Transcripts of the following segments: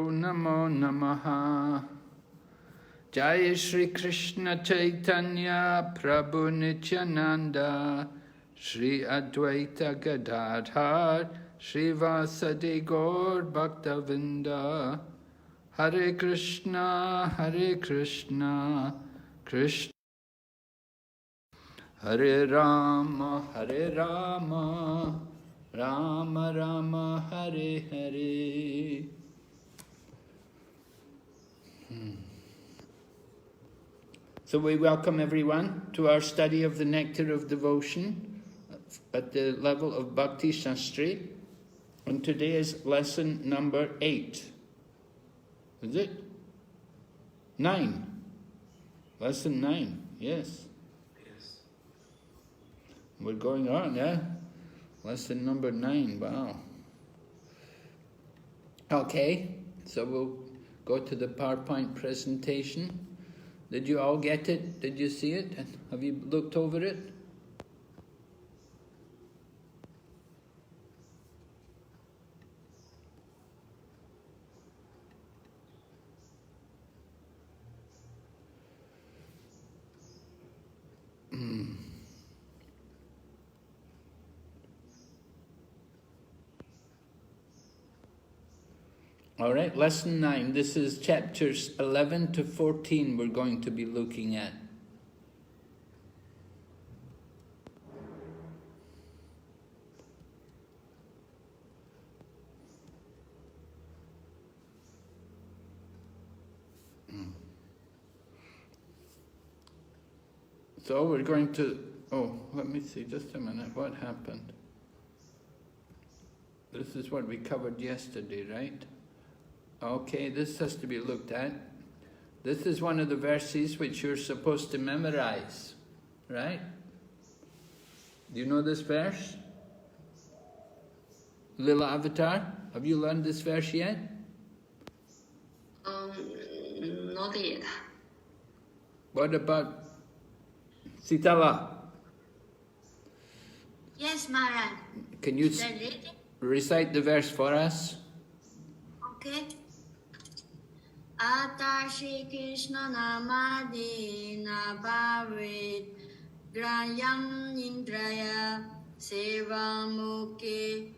Namo Namaha. Jai Shri Krishna Chaitanya Prabhu Nityananda Shri Advaita Gadadhar Shri Vasadi Gaur Bhaktavinda. Hare Krishna Krishna Hare Rama Rama Rama Hare Hare. So we welcome everyone to our study of the Nectar of Devotion at the level of Bhakti Sastri. And today is lesson number 8. Is it? 9. Lesson 9, yes. Yes. We're going on, yeah? Lesson number 9, wow. Okay, so we'll go to the PowerPoint presentation. Did you all get it? Did you see it? Have you looked over it? All right, lesson 9. This is chapters 11 to 14 we're going to be looking at. So we're going to... Oh, let me see, just a minute. What happened? This is what we covered yesterday, right? Okay, this has to be looked at. This is one of the verses which you're supposed to memorize, right? Do you know this verse? Lila Avatar, have you learned this verse yet? Not yet. What about Sitala? Yes, Maharaj. Can you recite the verse for us? Okay. Ata Shri Krishna Namadi Navarit Grayam Indraya Seva Mukhi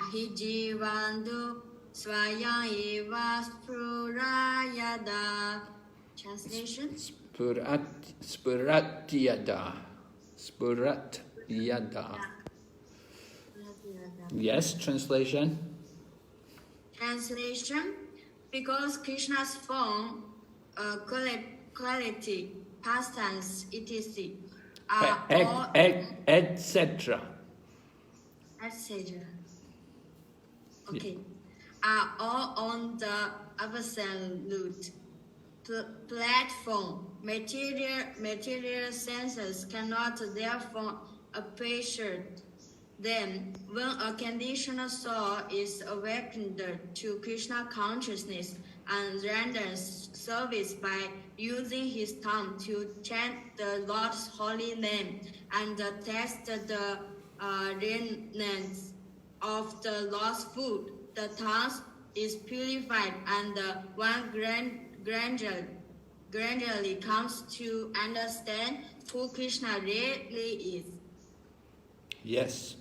Hijivandu Swayam Eva Spurayada. Translation? Spuratyada. Yes, translation? Translation: because Krishna's form, quality, pastimes, etc. are all etc. etc. Okay, are all on the absolute platform. Material senses cannot therefore appreciate them. When a conditioned soul is awakened to Krishna consciousness and renders service by using his tongue to chant the Lord's holy name and taste the remnants of the Lord's food, the tongue is purified and one gradually comes to understand who Krishna really is. Yes.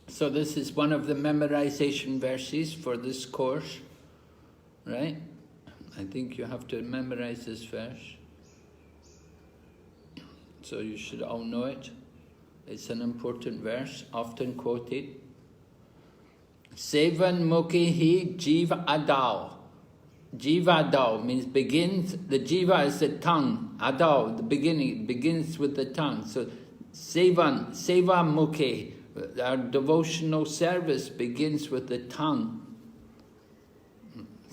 So this is one of the memorization verses for this course, right? I think you have to memorize this verse. So you should all know it. It's an important verse, often quoted. Sevan mukhi jiva adao. Jiva adao means begins, the jiva is the tongue, adao, the beginning, begins with the tongue. So seva mukhi, our devotional service begins with the tongue.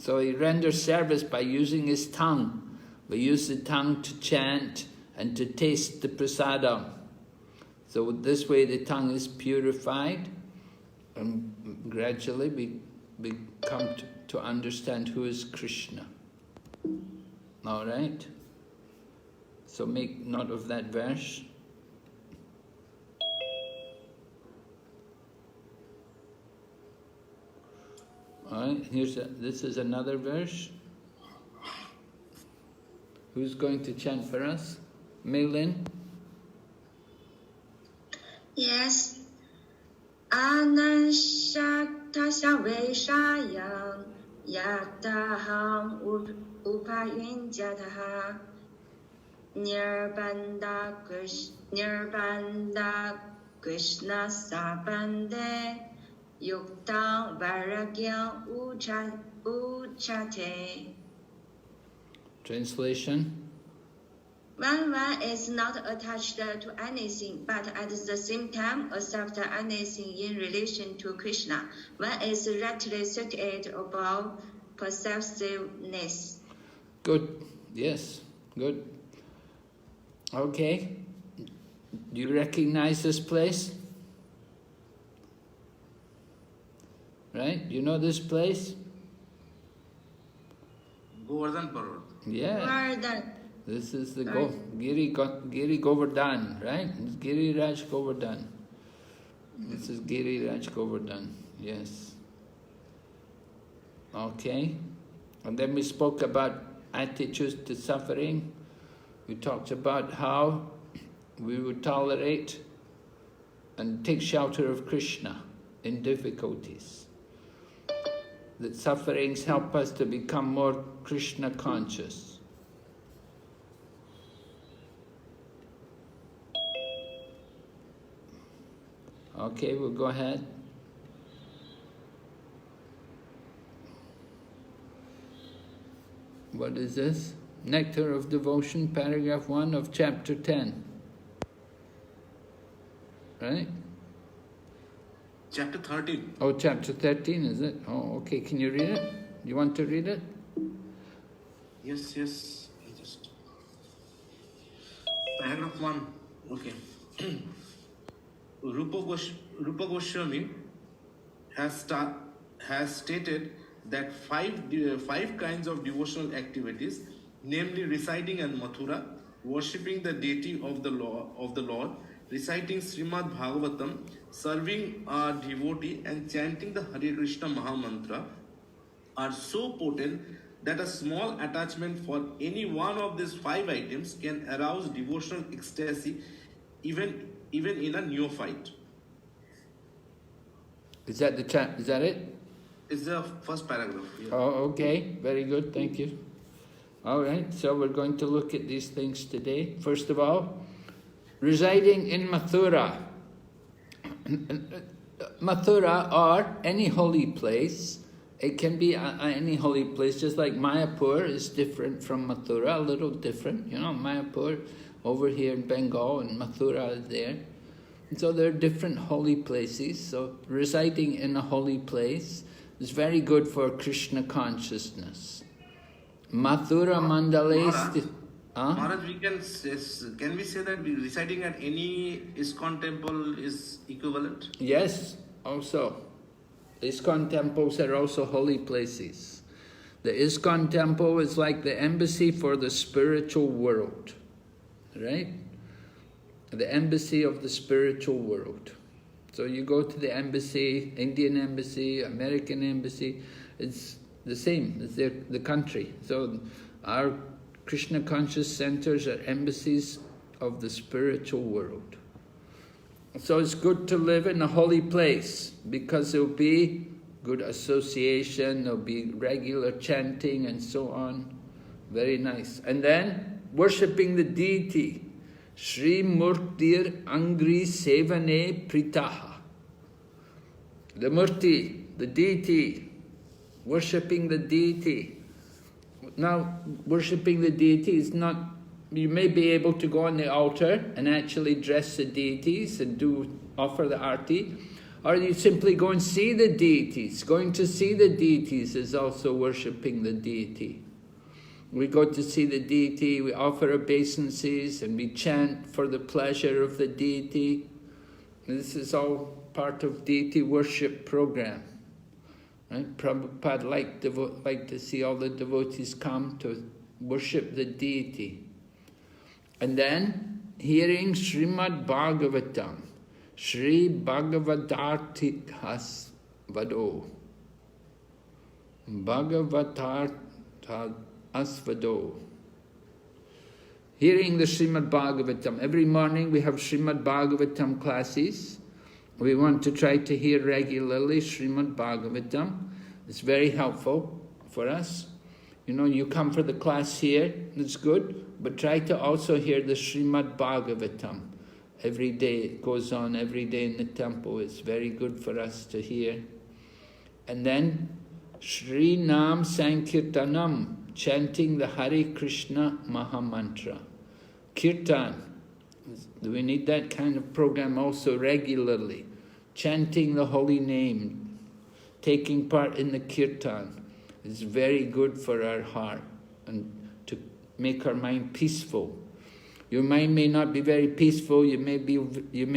So he renders service by using his tongue. We use the tongue to chant and to taste the prasadam. So this way the tongue is purified and gradually we come to understand who is Krishna. All right? So make note of that verse. Alright, this is another verse. Who's going to chant for us? Maylin? Yes. Ananshaktasha Veshayam Yataham Upayinjataha Nirbanda Krishna Sabande Yuktam Vairagyam Uchate. Translation? When one is not attached to anything, but at the same time accept anything in relation to Krishna, one is rightly situated above possessiveness. Good. Yes. Good. Okay. Do you recognize this place? Right? You know this place? Govardhan Parvat. Yeah. Govardhan. This is the Giri Govardhan, right? It's Giri Raj Govardhan. This is Giri Raj Govardhan. Yes. Okay. And then we spoke about attitudes to suffering. We talked about how we would tolerate and take shelter of Krishna in difficulties. That sufferings help us to become more Krishna conscious. Okay, we'll go ahead. What is this? Nectar of Devotion, paragraph 1 of chapter 10. Right? Chapter 13. Oh, chapter 13, is it? Oh, okay. Can you read it? You want to read it? Yes. Just paragraph 1. Okay. Rupa Goswami has stated that five kinds of devotional activities, namely reciting in Mathura, worshipping the deity of the Lord, reciting Srimad Bhagavatam, serving a devotee, and chanting the Hare Krishna Mahamantra, are so potent that a small attachment for any one of these 5 items can arouse devotional ecstasy, even in a neophyte. Is that is that it? It's the first paragraph. Yeah. Oh, okay. Very good. Thank you. All right. So we're going to look at these things today. First of all, residing in Mathura. Mathura, or any holy place. It can be any holy place, just like Mayapur is different from Mathura, a little different. You know, Mayapur over here in Bengal and Mathura is there. And so there are different holy places. So residing in a holy place is very good for Krishna consciousness. Mathura Mandale... Maharaj, can we say that residing at any ISKCON temple is equivalent? Yes, also. ISKCON temples are also holy places. The ISKCON temple is like the embassy for the spiritual world, right? The embassy of the spiritual world. So you go to the embassy, Indian embassy, American embassy, it's the same, it's the country. So our Krishna conscious centers are embassies of the spiritual world. So it's good to live in a holy place because there'll be good association, there'll be regular chanting and so on. Very nice. And then worshipping the deity. Sri Murtir Angri Sevane Pritaha. The Murti, the deity, worshipping the deity. Now, worshipping the deity is not, you may be able to go on the altar and actually dress the deities and offer the arti, or you simply go and see the deities. Going to see the deities is also worshipping the deity. We go to see the deity, we offer obeisances, and we chant for the pleasure of the deity. This is all part of deity worship program. Right? Prabhupada liked to see all the devotees come to worship the deity. And then, hearing Srimad Bhagavatam, Sri Bhagavatarthihas Vado. Bhagavatar Asvado. Hearing the Srimad Bhagavatam. Every morning we have Srimad Bhagavatam classes. We want to try to hear regularly Srimad Bhagavatam. It's very helpful for us. You know, you come for the class here, it's good, but try to also hear the Srimad Bhagavatam. Every day, it goes on every day in the temple. It's very good for us to hear. And then, Sri Nam Sankirtanam, chanting the Hare Krishna Mahamantra. Kirtan, we need that kind of program also regularly. Chanting the holy name, taking part in the Kirtan is very good for our heart and to make our mind peaceful. Your mind may not be very peaceful, you may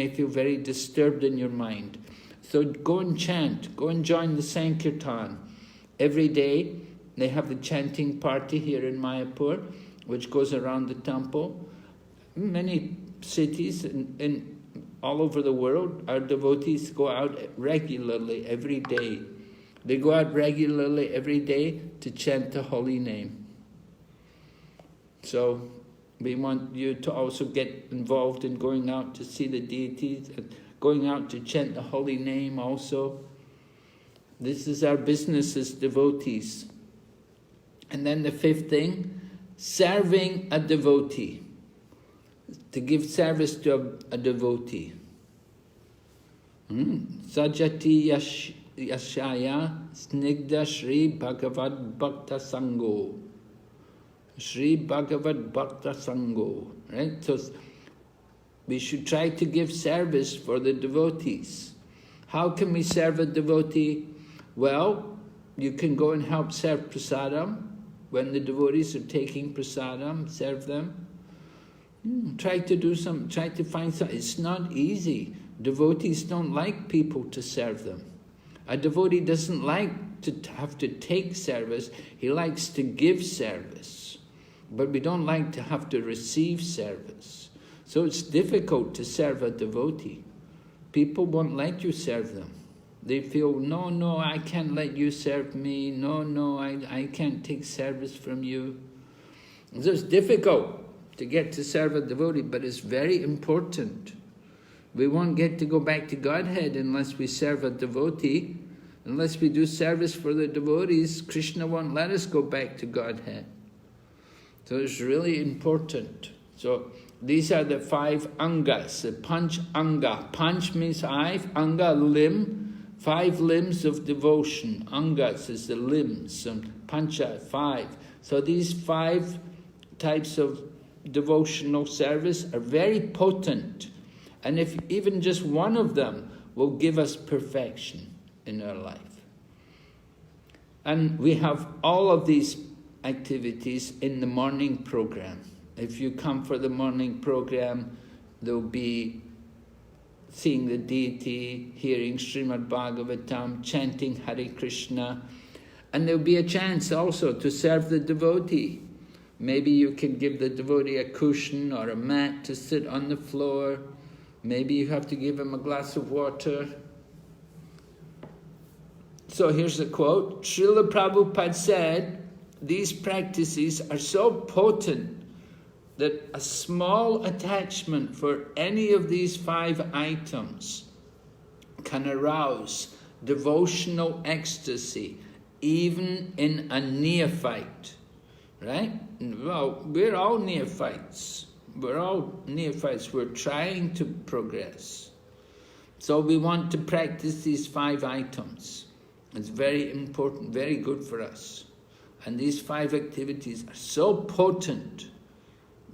feel very disturbed in your mind. So go and chant, go and join the Sankirtan. Every day they have the chanting party here in Mayapur, which goes around the temple. Many cities in all over the world, our devotees go out regularly every day. They go out regularly every day to chant the holy name. So we want you to also get involved in going out to see the deities, and going out to chant the holy name also. This is our business as devotees. And then the fifth thing, serving a devotee. To give service to a devotee. Sajati Yashaya Snigdha Sri Bhagavad Bhakta Sango. Sri Bhagavad Bhakta Sango. Right? So we should try to give service for the devotees. How can we serve a devotee? Well, you can go and help serve prasadam. When the devotees are taking prasadam, serve them. Try to find some. It's not easy. Devotees don't like people to serve them. A devotee doesn't like to have to take service. He likes to give service. But we don't like to have to receive service. So it's difficult to serve a devotee. People won't let you serve them. They feel, no, I can't let you serve me. No, I can't take service from you. So it's difficult to get to serve a devotee, but it's very important. We won't get to go back to Godhead unless we serve a devotee. Unless we do service for the devotees, Krishna won't let us go back to Godhead. So it's really important. So these are the 5 angas, the panch anga. Panch means 5, anga, limb, 5 limbs of devotion. Angas is the limbs, and pancha, 5. So these 5 types of devotional service are very potent. And if even just one of them will give us perfection in our life. And we have all of these activities in the morning program. If you come for the morning program, there'll be seeing the deity, hearing Srimad Bhagavatam, chanting Hare Krishna, and there'll be a chance also to serve the devotee. Maybe you can give the devotee a cushion or a mat to sit on the floor. Maybe you have to give him a glass of water. So here's a quote. Srila Prabhupada said, these practices are so potent that a small attachment for any of these 5 items can arouse devotional ecstasy, even in a neophyte. Right? Well, we're all neophytes. We're trying to progress. So we want to practice these 5 items. It's very important, very good for us. And these 5 activities are so potent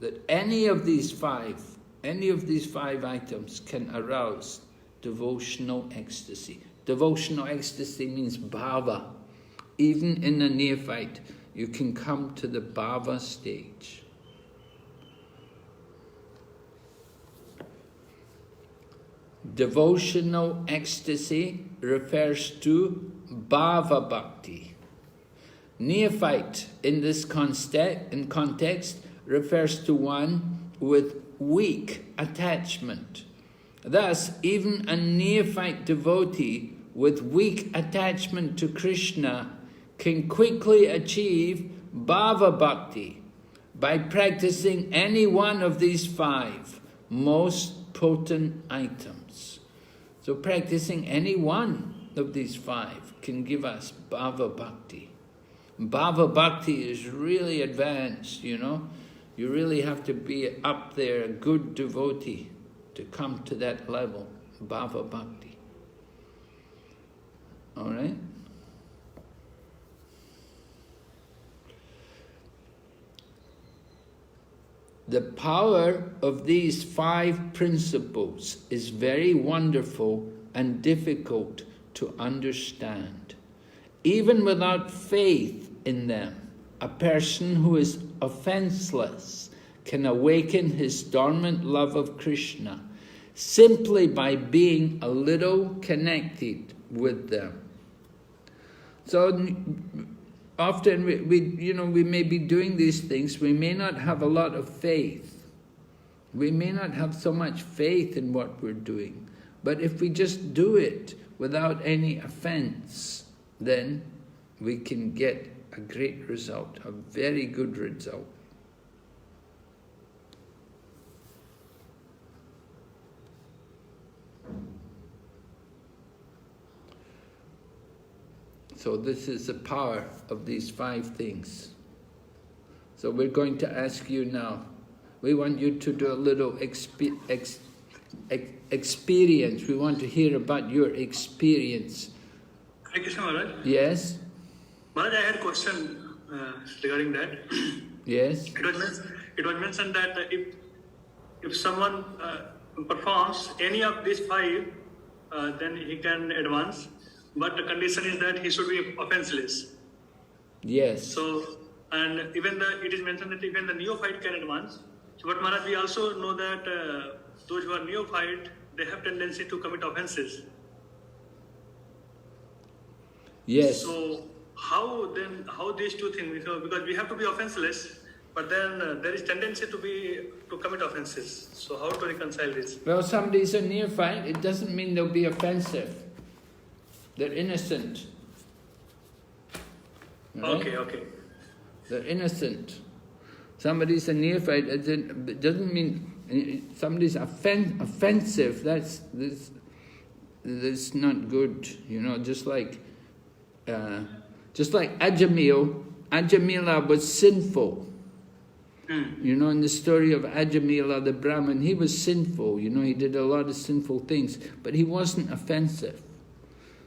that any of these 5 items can arouse devotional ecstasy. Devotional ecstasy means bhava. Even in a neophyte, you can come to the bhava stage. Devotional ecstasy refers to bhava bhakti. Neophyte in this context refers to one with weak attachment. Thus, even a neophyte devotee with weak attachment to Krishna can quickly achieve Bhava Bhakti by practicing any one of these 5 most potent items. So practicing any one of these 5 can give us Bhava Bhakti. Bhava Bhakti is really advanced, you know. You really have to be up there, a good devotee, to come to that level, Bhava Bhakti. All right? The power of these 5 principles is very wonderful and difficult to understand. Even without faith in them, a person who is offenseless can awaken his dormant love of Krishna simply by being a little connected with them. So often we may be doing these things, we may not have a lot of faith. We may not have so much faith in what we're doing. But if we just do it without any offense, then we can get a great result, a very good result. So this is the power of these 5 things. So we're going to ask you now, we want you to do a little experience. We want to hear about your experience. Hare Krishna Maharaj. Yes? Maharaj, I had a question regarding that. Yes? It was mentioned that if someone performs any of these 5, then he can advance. But the condition is that he should be offenseless. Yes. So, and it is mentioned that even the neophyte can advance. So, but Maharaj, we also know that those who are neophyte, they have tendency to commit offenses. Yes. So, how these 2 things? Because we have to be offenseless, but then there is tendency to commit offenses. So, how to reconcile this? Well, somebody's a neophyte, it doesn't mean they'll be offensive. They're innocent. Right? Okay. They're innocent. Somebody's a neophyte, it doesn't mean somebody's offensive. That's not good. You know, just like Ajamila was sinful. You know, in the story of Ajamila the Brahmin, he was sinful. You know, he did a lot of sinful things, but he wasn't offensive.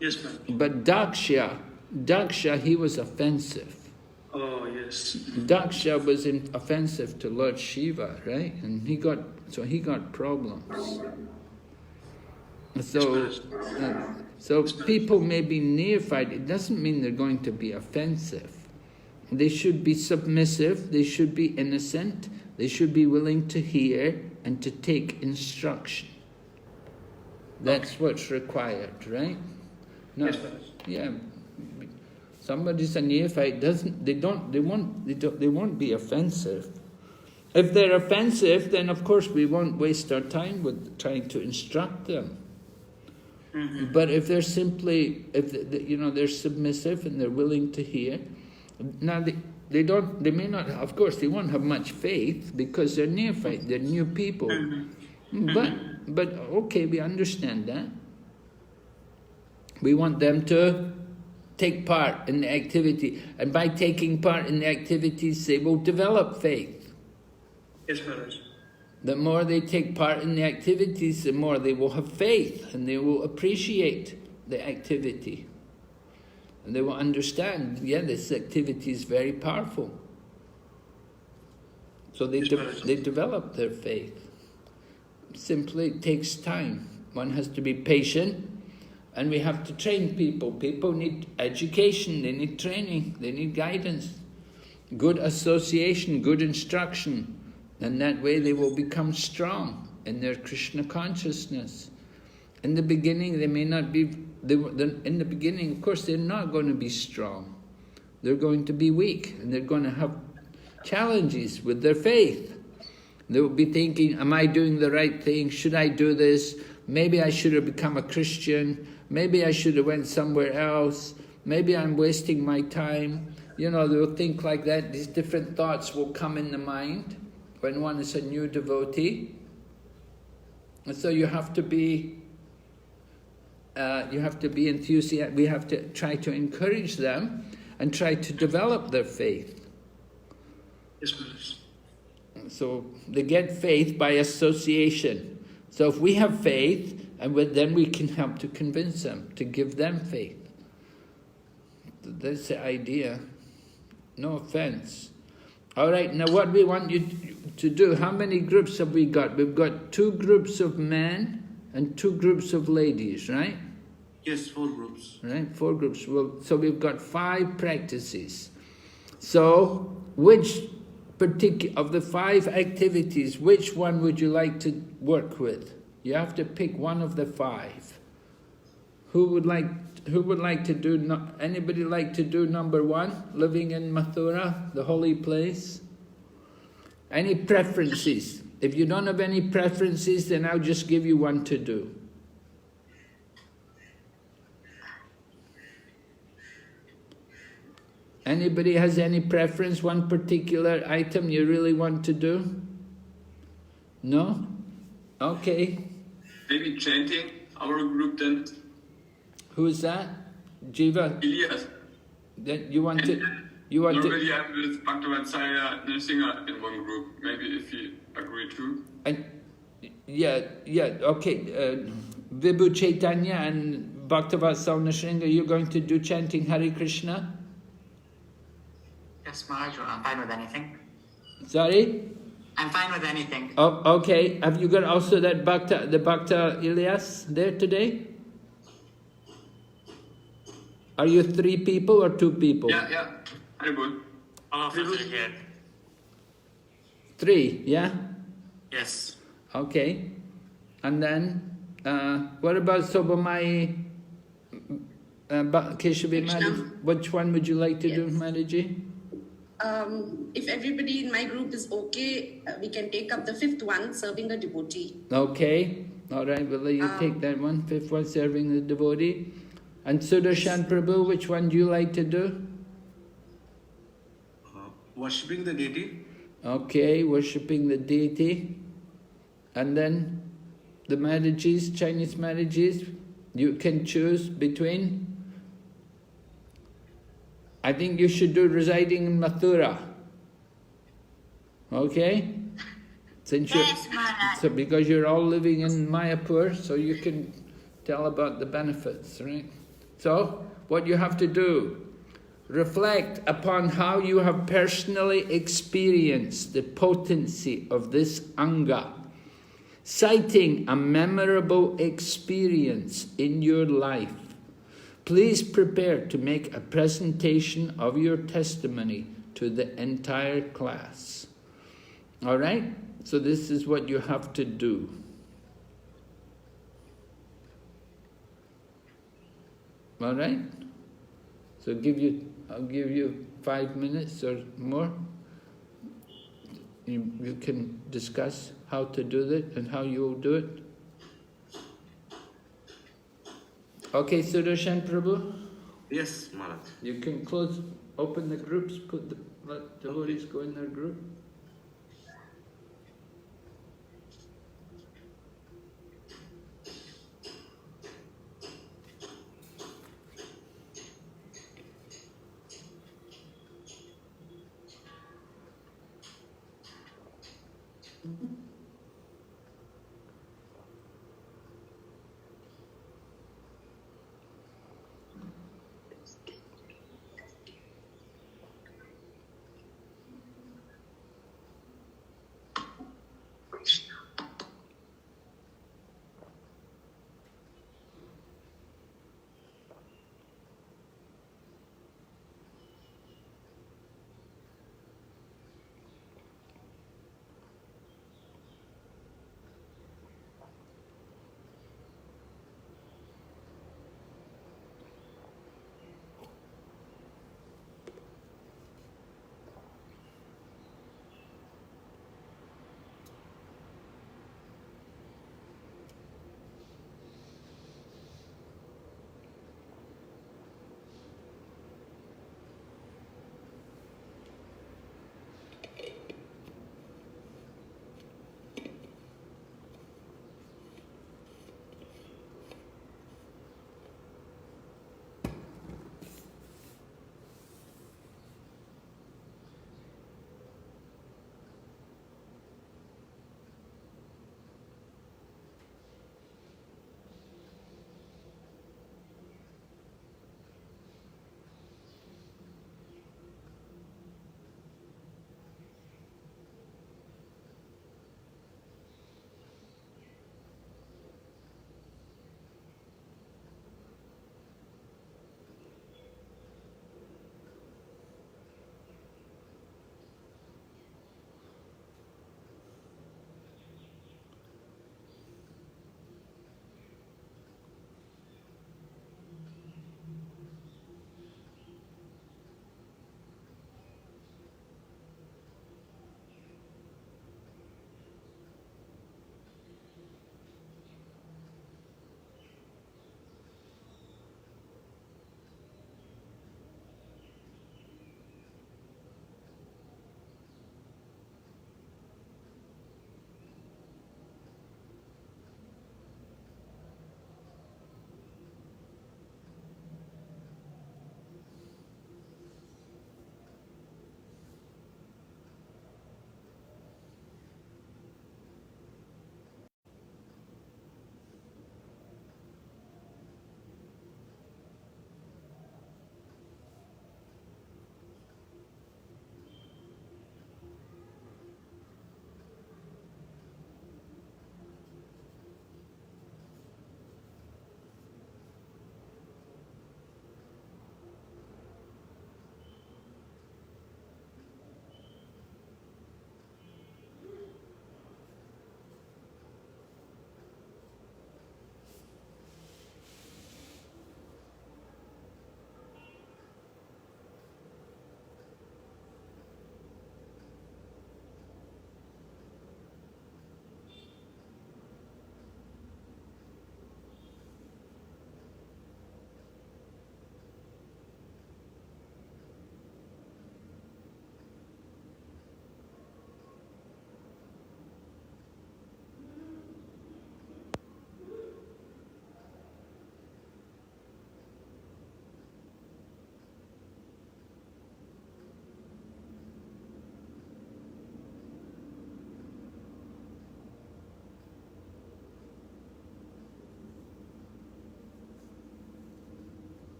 Yes, ma'am. But Daksha, he was offensive. Oh, yes. Daksha was offensive to Lord Shiva, right? And he got problems. So people may be neophyte, it doesn't mean they're going to be offensive. They should be submissive, they should be innocent, they should be willing to hear and to take instruction. That's what's required, right? No, yes, yeah. Somebody's a neophyte, they won't be offensive. If they're offensive, then of course we won't waste our time with trying to instruct them. Mm-hmm. But if they're they're submissive and they're willing to hear, now they may not, of course they won't have much faith because they're neophyte, they're new people. Mm-hmm. But okay, we understand that. We want them to take part in the activity, and by taking part in the activities, they will develop faith. Yes, Maharaj. The more they take part in the activities, the more they will have faith, and they will appreciate the activity. And they will understand, yeah, this activity is very powerful. So they develop their faith. Simply, it takes time. One has to be patient. And we have to train people. People need education, they need training, they need guidance, good association, good instruction. And that way they will become strong in their Krishna consciousness. In the beginning, they may not be, in the beginning, of course, they're not going to be strong. They're going to be weak, and they're going to have challenges with their faith. They will be thinking, am I doing the right thing? Should I do this? Maybe I should have become a Christian. Maybe I should have went somewhere else. maybe I'm wasting my time. You know, they'll think like that. These different thoughts will come in the mind when one is a new devotee. And so you have to be enthusiastic. We have to try to encourage them and try to develop their faith. Yes, Maharaj. So they get faith by association. So if we have faith, then we can help to convince them, to give them faith. That's the idea. No offense. All right, now what we want you to do, how many groups have we got? We've got 2 groups of men and 2 groups of ladies, right? Yes, 4 groups. Right, 4 groups. Well, so we've got 5 practices. So, which of the 5 activities, which one would you like to work with? You have to pick one of the 5. Who would like to do, anybody like to do number 1, living in Mathura, the holy place? Any preferences? If you don't have any preferences, then I'll just give you one to do. Anybody has any preference, one particular item you really want to do? No? Okay. Maybe chanting our group then. Who is that? Jiva? Elias. That you want to... Normally I'm with Bhakti singer in one group. Maybe if you agree too. Yeah, okay. Vibhu Chaitanya and Bhaktivatsal Nrsinga, you're going to do chanting Hare Krishna? Yes, Maharaj, I'm fine with anything. Sorry? I'm fine with anything. Oh, okay. Have you got also that the Bhakta Ilyas there today? Are you 3 people or 2 people? Yeah. Very good. All of us are here. 3, yeah? Yes. Okay. And then, what about Sobhamai, Keshavi Mataji? Which one would you like to do, Mataji? If everybody in my group is okay, we can take up the 5th one, serving a devotee. Okay. All right, will you take that one? 5th one, serving the devotee. And Sudarshan Prabhu, which one do you like to do? Worshipping the deity. Okay, worshipping the deity. And then the marriages, Chinese marriages, you can choose between. I think you should do residing in Mathura. Okay? Since so because you're all living in Mayapur, so you can tell about the benefits, right? So, what you have to do, reflect upon how you have personally experienced the potency of this Anga, citing a memorable experience in your life. Please prepare to make a presentation of your testimony to the entire class. All right? So this is what you have to do. All right? So I'll give you 5 minutes or more. You can discuss how to do that and how you will do it. Okay, Sudarshan Prabhu? Yes, Maharaj. You can open the groups, let devotees go in their group.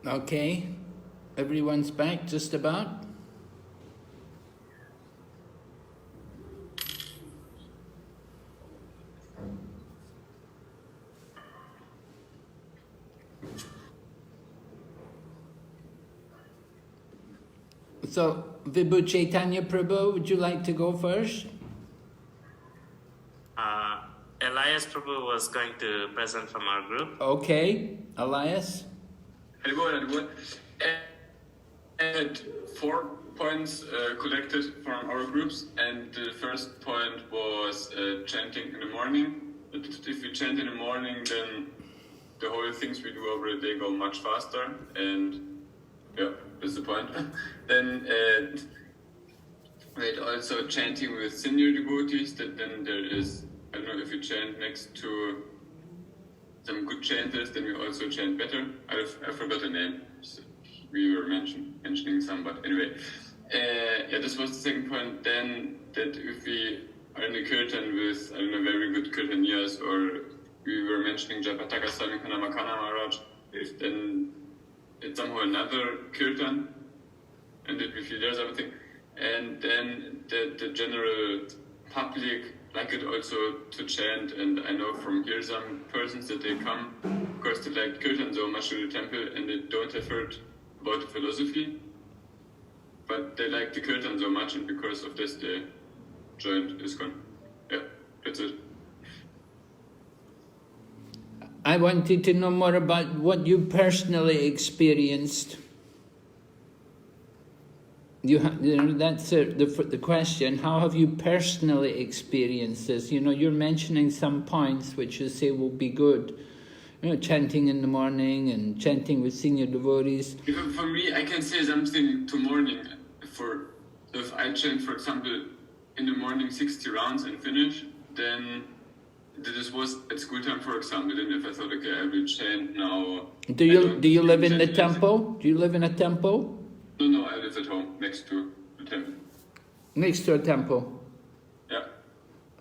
Okay, everyone's back just about. So, Vibhu Chaitanya Prabhu, would you like to go first? Elias Prabhu was going to present from our group. Okay, Elias. I'll go. And 4 points collected from our groups, and the first point was chanting in the morning. If we chant in the morning, then the whole things we do over the day go much faster, and yeah, that's the point. Then also chanting with senior devotees, that then there is, I don't know, if you chant next to some good chanters, then we also chant better. I forgot the name. We were mentioning some, but anyway. Yeah, this was the second point. Then that if we are in a kirtan with, I don't know, very good kirtaniyas, or we were mentioning Japataka Swami Kanamakana Maharaj, if then it's somehow another kirtan, and that we feel there's everything. And then the general public like it also to chant, and I know from here some persons that they come, of course, they like kirtan so much to the temple, and they don't have heard about the philosophy, but they like the kirtan so much, and because of this they joined ISKCON. Yeah, that's it. I wanted to know more about what you personally experienced. That's the question. How have you personally experienced this? You're mentioning some points which you say will be good. Chanting in the morning and chanting with senior devotees. For me, I can say something to morning. If I chant, for example, in the morning 60 rounds and finish, then this was at school time, for example. Then if I thought, okay, I will chant now. Do you live in the temple? Do you live in a temple? No, I live at home, next to the temple. Next to a temple? Yeah.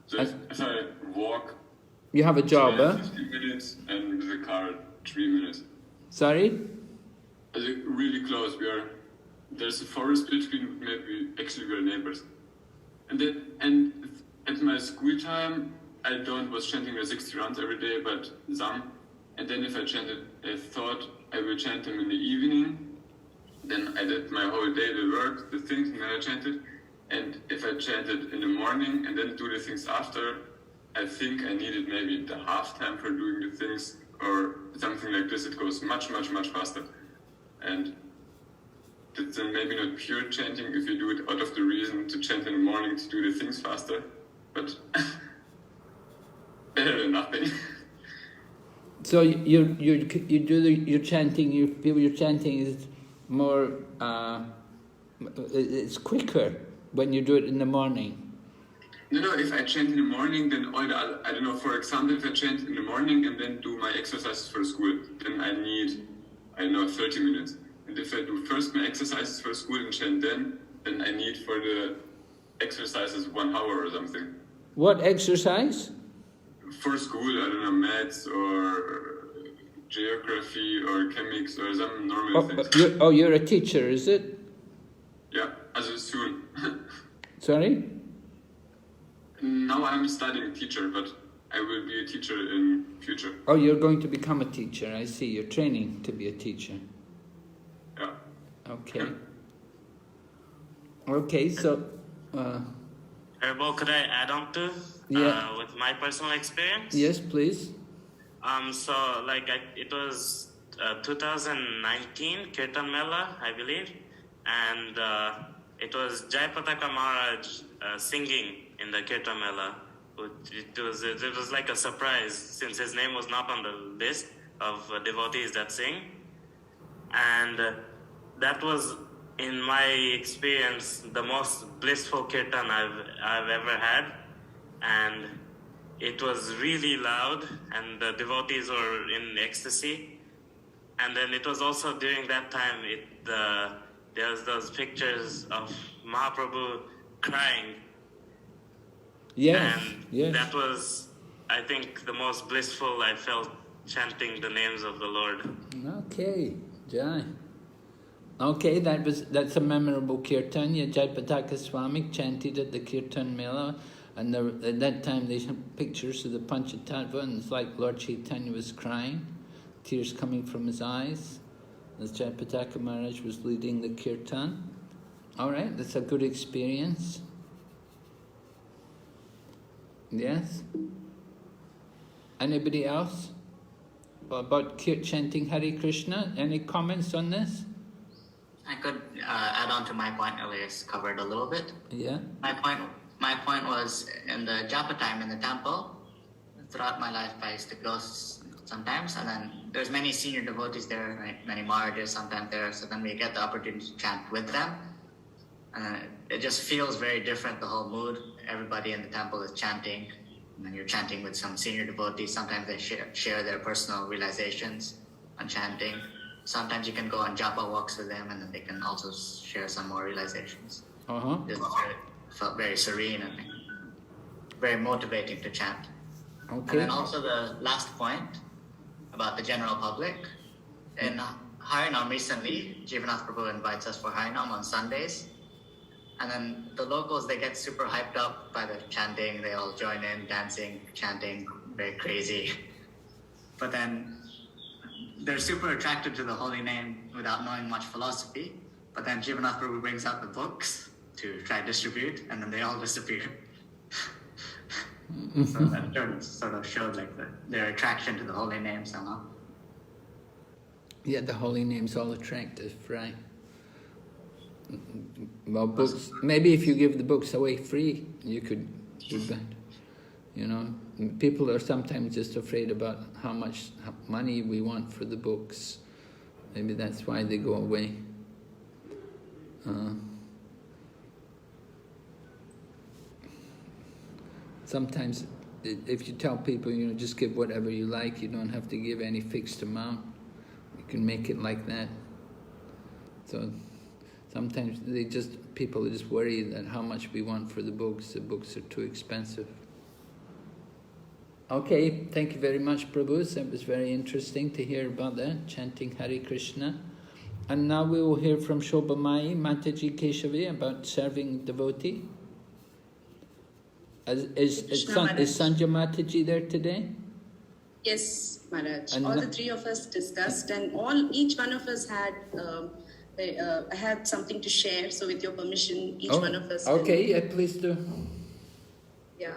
So if I walk... You have a job, 15 minutes, and with the car, 3 minutes. Sorry? Really close. There's a forest between, maybe, actually we're neighbors. And at my school time, I was chanting the 60 rounds every day, but some. And then if I chanted, I thought I will chant them in the evening. Then I did my whole day, the work, the things, and then I chanted. And if I chanted in the morning and then do the things after, I think I needed maybe the half time for doing the things or something like this. It goes much, much, much faster. And it's then maybe not pure chanting if you do it out of the reason to chant in the morning to do the things faster, but better than nothing. So you do your chanting. You feel your chanting is more. It's quicker when you do it in the morning. No, if I chant in the morning, then all the other, I don't know, for example, if I chant in the morning and then do my exercises for school, then I need, 30 minutes. And if I do first my exercises for school and chant then I need for the exercises 1 hour or something. What exercise? For school, I don't know, maths or geography or chemics or some normal things. You're a teacher, is it? Yeah, also soon. Sorry? Now I'm studying teacher, but I will be a teacher in future. Oh, you're going to become a teacher. I see. You're training to be a teacher. Yeah. Okay. Yeah. Okay, so... Herbal, could I add on to with my personal experience? Yes, please. It was 2019 Kirtan Mela, I believe, and it was Jayapataka Maharaj singing in the Kirtan Mela. It was like a surprise since his name was not on the list of devotees that sing, and that was, in my experience, the most blissful kirtan I've ever had, and it was really loud, and the devotees were in ecstasy. And then it was also during that time there was those pictures of Mahaprabhu crying. Yes. And yes. That was, I think, the most blissful I felt chanting the names of the Lord. Okay, Jai. Okay, that's a memorable kirtan. Jayapataka Swami chanted at the Kirtan Mela, and at that time they had pictures of the Panchatattva, and it's like Lord Chaitanya was crying, tears coming from his eyes, as Jayapataka Maharaj was leading the kirtan. All right, that's a good experience. Yes? Anybody else? About chanting Hare Krishna? Any comments on this? I could add on to my point. Elias covered a little bit. Yeah. My point was in the japa time in the temple. Throughout my life, I used to go sometimes, and then there's many senior devotees there, right? Many Maharajas sometimes there. So then we get the opportunity to chant with them, and it just feels very different. The whole mood. Everybody in the temple is chanting, and then you're chanting with some senior devotees. Sometimes they share their personal realizations on chanting. Sometimes you can go on japa walks with them, and then they can also share some more realizations. Just felt very serene and very motivating to chant. Okay. And then also the last point about the general public. In Harinam recently, Jivanath Prabhu invites us for Harinam on Sundays. And then the locals, they get super hyped up by the chanting. They all join in, dancing, chanting, very crazy. But then they're super attracted to the holy name without knowing much philosophy. But then Jivanath Prabhu brings out the books to try to distribute, and then they all disappear. So that sort of showed like their attraction to the holy name somehow. Yeah, the holy name's all attractive, right? Well, books, maybe if you give the books away free, you could do that. You know, people are sometimes just afraid about how much money we want for the books. Maybe that's why they go away. Sometimes if you tell people, you know, just give whatever you like, you don't have to give any fixed amount. You can make it like that. So sometimes people just worry that how much we want for the books are too expensive. Okay, thank you very much, Prabhu. That was very interesting to hear about that, chanting Hare Krishna. And now we will hear from Shobhamai, Mataji Keshavi, about serving devotee. Is Sanjay Mataji there today? Yes, Maharaj. And all the three of us discussed, and each one of us had something to share. So, with your permission, each one of us. Okay, yeah, please do. Yeah.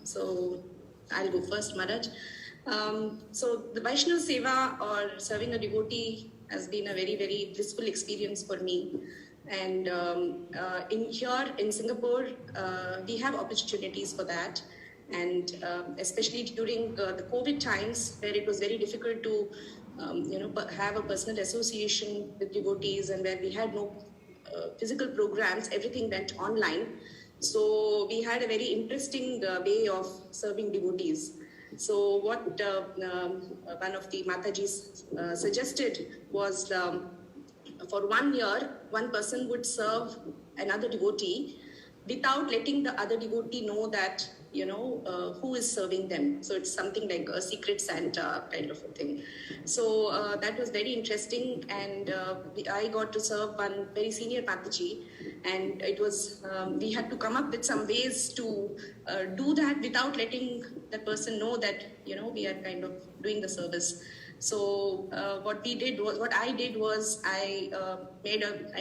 So I'll go first, Maharaj. So the Vaishnava Seva or serving a devotee has been a very, very blissful experience for me. And here in Singapore, we have opportunities for that. And especially during the COVID times, where it was very difficult to have a personal association with devotees, and where we had no physical programs, everything went online. So we had a very interesting way of serving devotees. So what one of the Matajis suggested was for 1 year, one person would serve another devotee without letting the other devotee know that, who is serving them. So it's something like a secret Santa kind of a thing. So that was very interesting, and I got to serve one very senior Mataji, and it was, we had to come up with some ways to do that without letting the person know that, we are kind of doing the service. So what I did was I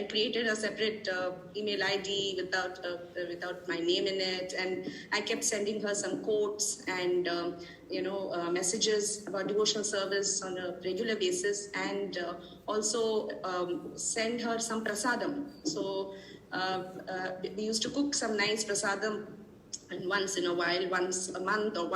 created a separate email ID without my name in it, and I kept sending her some quotes and messages about devotional service on a regular basis, and also send her some prasadam. So we used to cook some nice prasadam, and once in a while, once a month or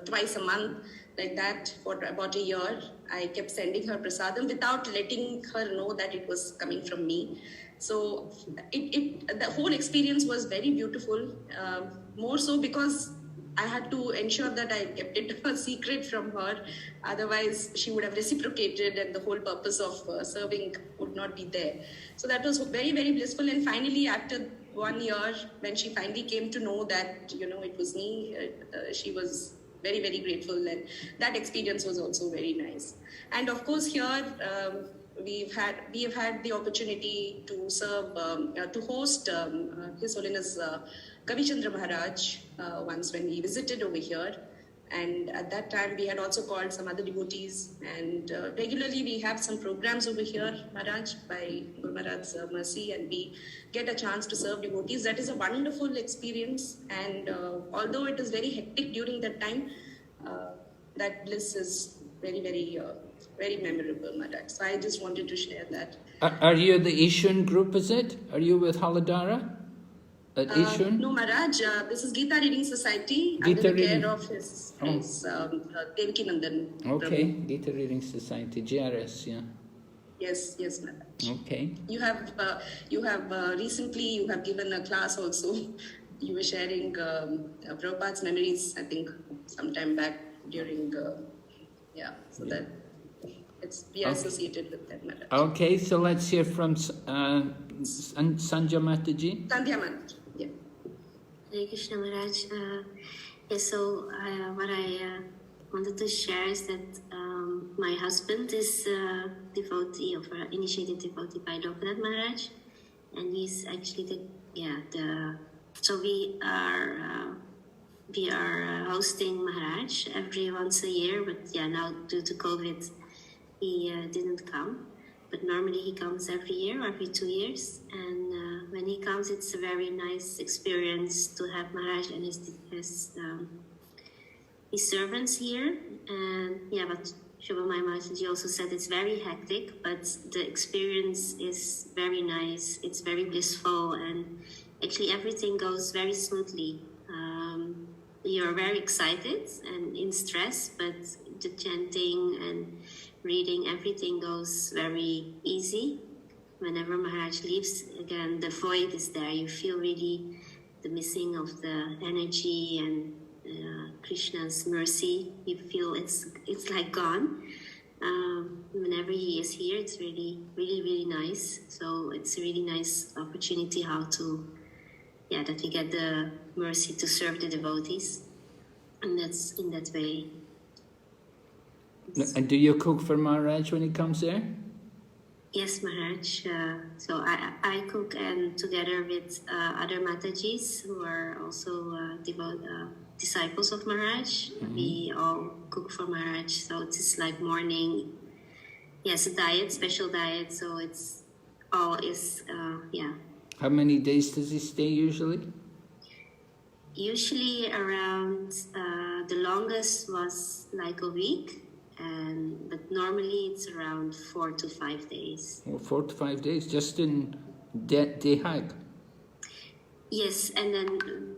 twice a month, like that, for about a year, I kept sending her prasadam without letting her know that it was coming from me. So the whole experience was very beautiful, more so because I had to ensure that I kept it a secret from her. Otherwise, she would have reciprocated, and the whole purpose of serving would not be there. So that was very, very blissful. And finally, after 1 year, when she finally came to know that, it was me, she was very, very grateful, and that experience was also very nice. And of course here, we have had the opportunity to serve, to host His Holiness Kavi Chandra Maharaj once when he visited over here. And at that time, we had also called some other devotees. And regularly, we have some programs over here, Maharaj, by Guru Maharaj's mercy, and we get a chance to serve devotees. That is a wonderful experience. And although it is very hectic during that time, that bliss is very, very, very memorable, Maharaj. So I just wanted to share that. Are you the Ishun group, is it? Are you with Haladara at Ishun? No, Maharaj. This is Gita Reading Society Gita under the Reading. care of his Devaki Nandan. Okay, Prabhu. Gita Reading Society, GRS, yeah. Yes, yes, Maharaj. Okay. You have recently you have given a class also. You were sharing Prabhupada's memories, I think, sometime back during that we are associated with that, Maharaj. Okay, so let's hear from Sandhya Mataji. Sandhya Maharaj, yeah. Hare Krishna Maharaj. So what I wanted to share is that my husband is a devotee of initiated devotee by Lokanath Maharaj, and he's actually so we are hosting Maharaj every once a year, but now due to COVID he didn't come. But normally he comes every year or every 2 years, and when he comes it's a very nice experience to have Maharaj and his servants here. And but Shubhamaya Mataji also said it's very hectic, but the experience is very nice, it's very blissful, and actually everything goes very smoothly. You're very excited and in stress, but the chanting and reading, everything goes very easy. Whenever Maharaj leaves, again, the void is there. You feel really the missing of the energy and Krishna's mercy. You feel it's like gone. Whenever he is here, it's really, really, really nice. So it's a really nice opportunity that we get the mercy to serve the devotees. And that's in that way. And do you cook for Maharaj when he comes there? Yes, Maharaj. So I cook, and together with other Matajis who are also disciples of Maharaj, we all cook for Maharaj. So it's like morning, a diet, special diet. So it's all is, How many days does he stay usually? Usually around, the longest was like a week. But normally it's around 4 to 5 days. Well, 4 to 5 days, just in Dehag. Yes, and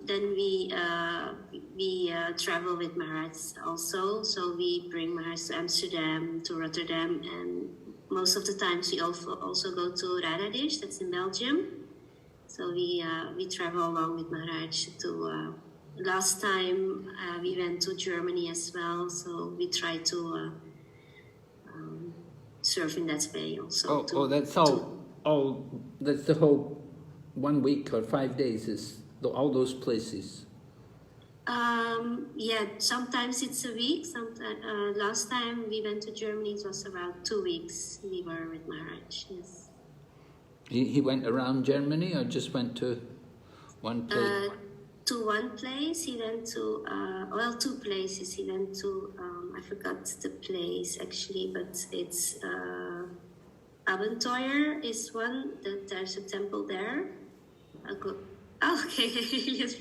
then we travel with Maharaj also. So we bring Maharaj to Amsterdam, to Rotterdam, and most of the times we also go to Radhadesh, that's in Belgium. So we travel along with Maharaj to. Last time we went to Germany as well, so we try to serve in that way also. That's that's the whole 1 week or 5 days is all those places. Sometimes it's a week. Last time we went to Germany, it was around 2 weeks. We were with Maharaj. Yes. He went around Germany or just went to one place? To one place, he went to, 2 places. He went to, I forgot the place actually, but it's Abenteuer is one, there's a temple there. Okay, yes,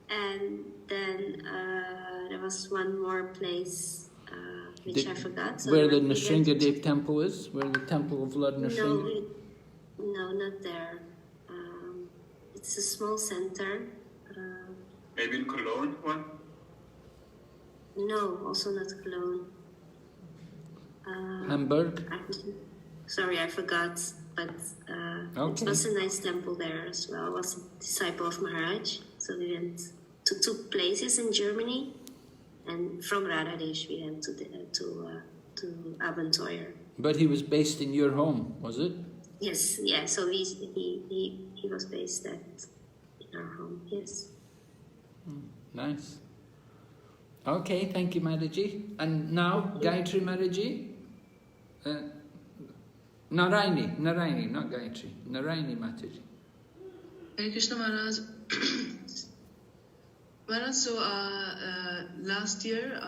and then there was one more place which I forgot. So where the Nrsingadev temple is? Where the temple of Lord Nrsingadev? No, not there. It's a small center. Maybe in Cologne, one? No, also not Cologne. Hamburg? Sorry, I forgot. But Okay. it was a nice temple there as well. I was a disciple of Maharaj. So we went to 2 places in Germany. And from Radhadesh we went to Abenteuer. But he was based in your home, was it? Yes, yeah. So he was based in our home. Yes. Nice. Okay, thank you, Mataji. And now, Gayatri Mataji. Narayani, not Gayatri. Narayani Mataji. Hare Krishna Maharaj. Maharaj, so last year,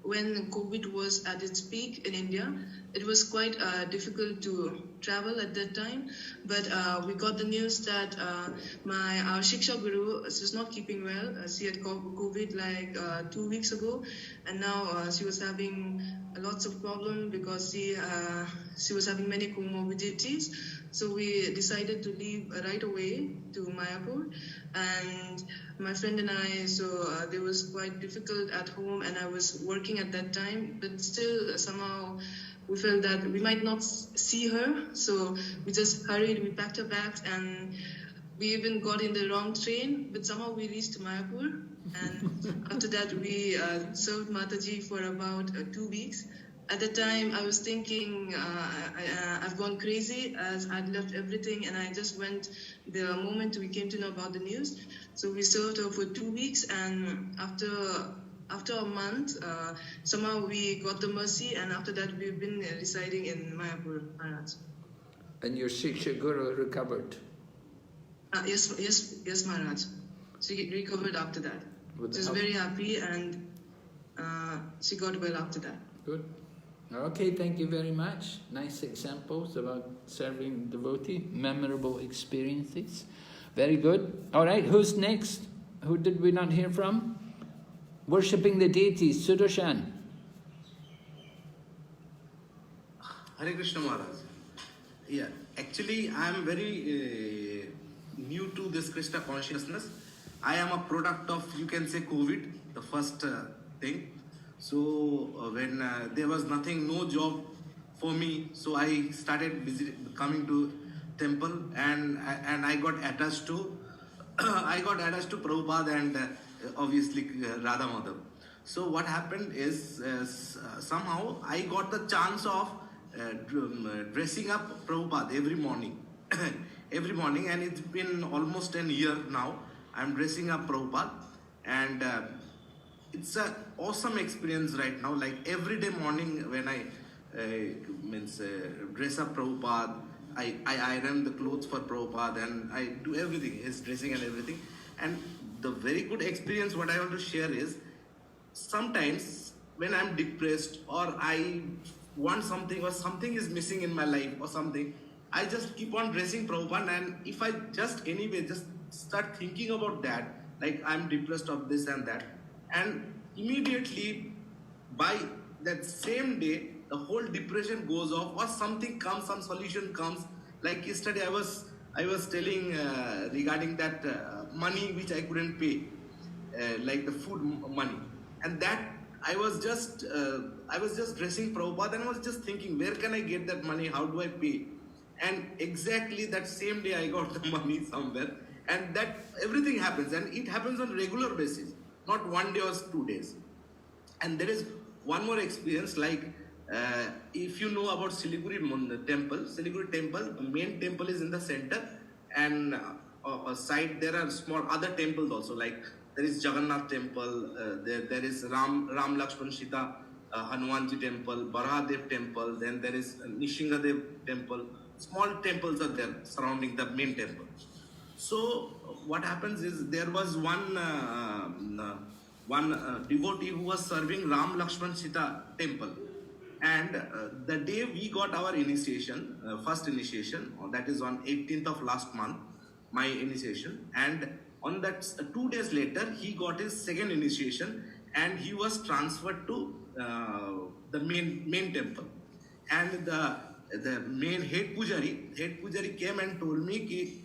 when COVID was at its peak in India, it was quite difficult to travel at that time. But we got the news that our Shiksha Guru is not keeping well. She had COVID like 2 weeks ago, and now she was having lots of problems because she was having many comorbidities. So we decided to leave right away to Mayapur, and my friend and I, so it was quite difficult at home, and I was working at that time, but still somehow we felt that we might not see her, so we just hurried, we packed our bags, and we even got in the wrong train, but somehow we reached Mayapur, and after that we served Mataji for about 2 weeks. At the time, I was thinking I've gone crazy as I'd left everything, and I just went the moment we came to know about the news. So we served her for 2 weeks, and after a month, somehow we got the mercy, and after that we've been residing in Mayapur, Maharaj. And your Shiksha Guru recovered? Yes, Maharaj. She recovered after that. She was very happy, and she got well after that. Good. Okay, thank you very much. Nice examples about serving devotee, memorable experiences. Very good. All right, who's next? Who did we not hear from? Worshipping the deities, Sudarshan. Hare Krishna Maharaj. Yeah, actually I am very new to this Krishna consciousness. I am a product of, you can say, COVID, the first thing. So when there was nothing, no job for me, so I started coming to temple, and I got attached to Prabhupada and obviously Radha Madhav. So what happened is somehow I got the chance of dressing up Prabhupada every morning, and it's been almost a year now. I'm dressing up Prabhupada, and it's an awesome experience right now. Like every day morning when I dress up Prabhupada, I iron the clothes for Prabhupada, and I do everything, his dressing and everything. And the very good experience what I want to share is, sometimes when I'm depressed or I want something or something is missing in my life or something, I just keep on dressing Prabhupada, and if I just start thinking about that, like I'm depressed of this and that, and immediately by that same day the whole depression goes off, or something comes, some solution comes. Like yesterday I was telling regarding that money which I couldn't pay, like the food money, and that I was just dressing Prabhupada, and I was just thinking, where can I get that money, how do I pay? And exactly that same day I got the money somewhere, and that everything happens, and it happens on regular basis, not 1 day or 2 days. And there is one more experience, like if you know about Siliguri temple, the main temple is in the center, and side there are small other temples also, like there is Jagannath temple, there is Ram Lakshman Sita Hanumanji temple, Barahadev temple, then there is Nishingadev temple. Small temples are there surrounding the main temple. So what happens is, there was one devotee who was serving Ram Lakshman Sita temple, and the day we got our initiation, first initiation, that is on 18th of last month, my initiation, and on that 2 days later he got his second initiation, and he was transferred to the main temple. And the main head pujari came and told me ki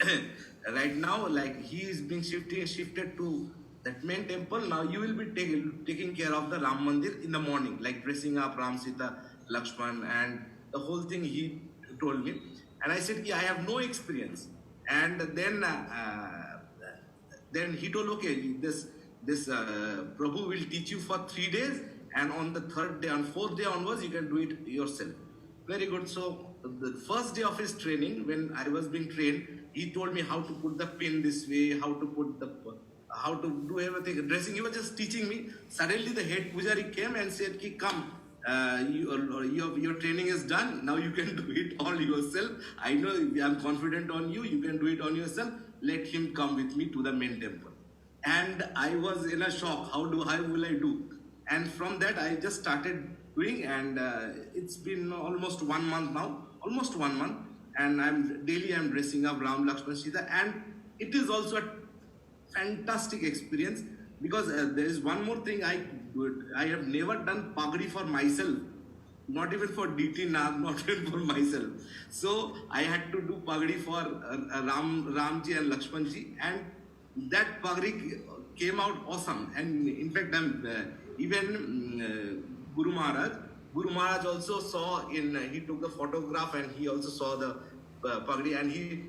right now, like, he is being shifted to that main temple. Now you will be taking care of the Ram Mandir in the morning, like dressing up Ram, Sita, Lakshman, and the whole thing he told me. And I said, I have no experience. And then he told, okay, this Prabhu will teach you for 3 days, and on the third day, on fourth day onwards, you can do it yourself. Very good. So the first day of his training, when I was being trained, he told me how to put the pin this way, how to do everything, dressing. He was just teaching me. Suddenly the head pujari came and said, come, your training is done. Now you can do it all yourself. I know I'm confident on you. You can do it on yourself. Let him come with me to the main temple. And I was in a shock. How will I do? And from that, I just started doing, and it's been almost 1 month now. Almost 1 month. And I'm dressing up Ram, Lakshman, Sita, and it is also a fantastic experience, because there is one more thing I have never done pagri for myself, not even for DT Nag, not even for myself. So I had to do pagri for Ramji and Lakshmanji, and that pagri came out awesome. And in fact, even Guru Maharaj also saw he took the photograph, and he also saw the pagri, and he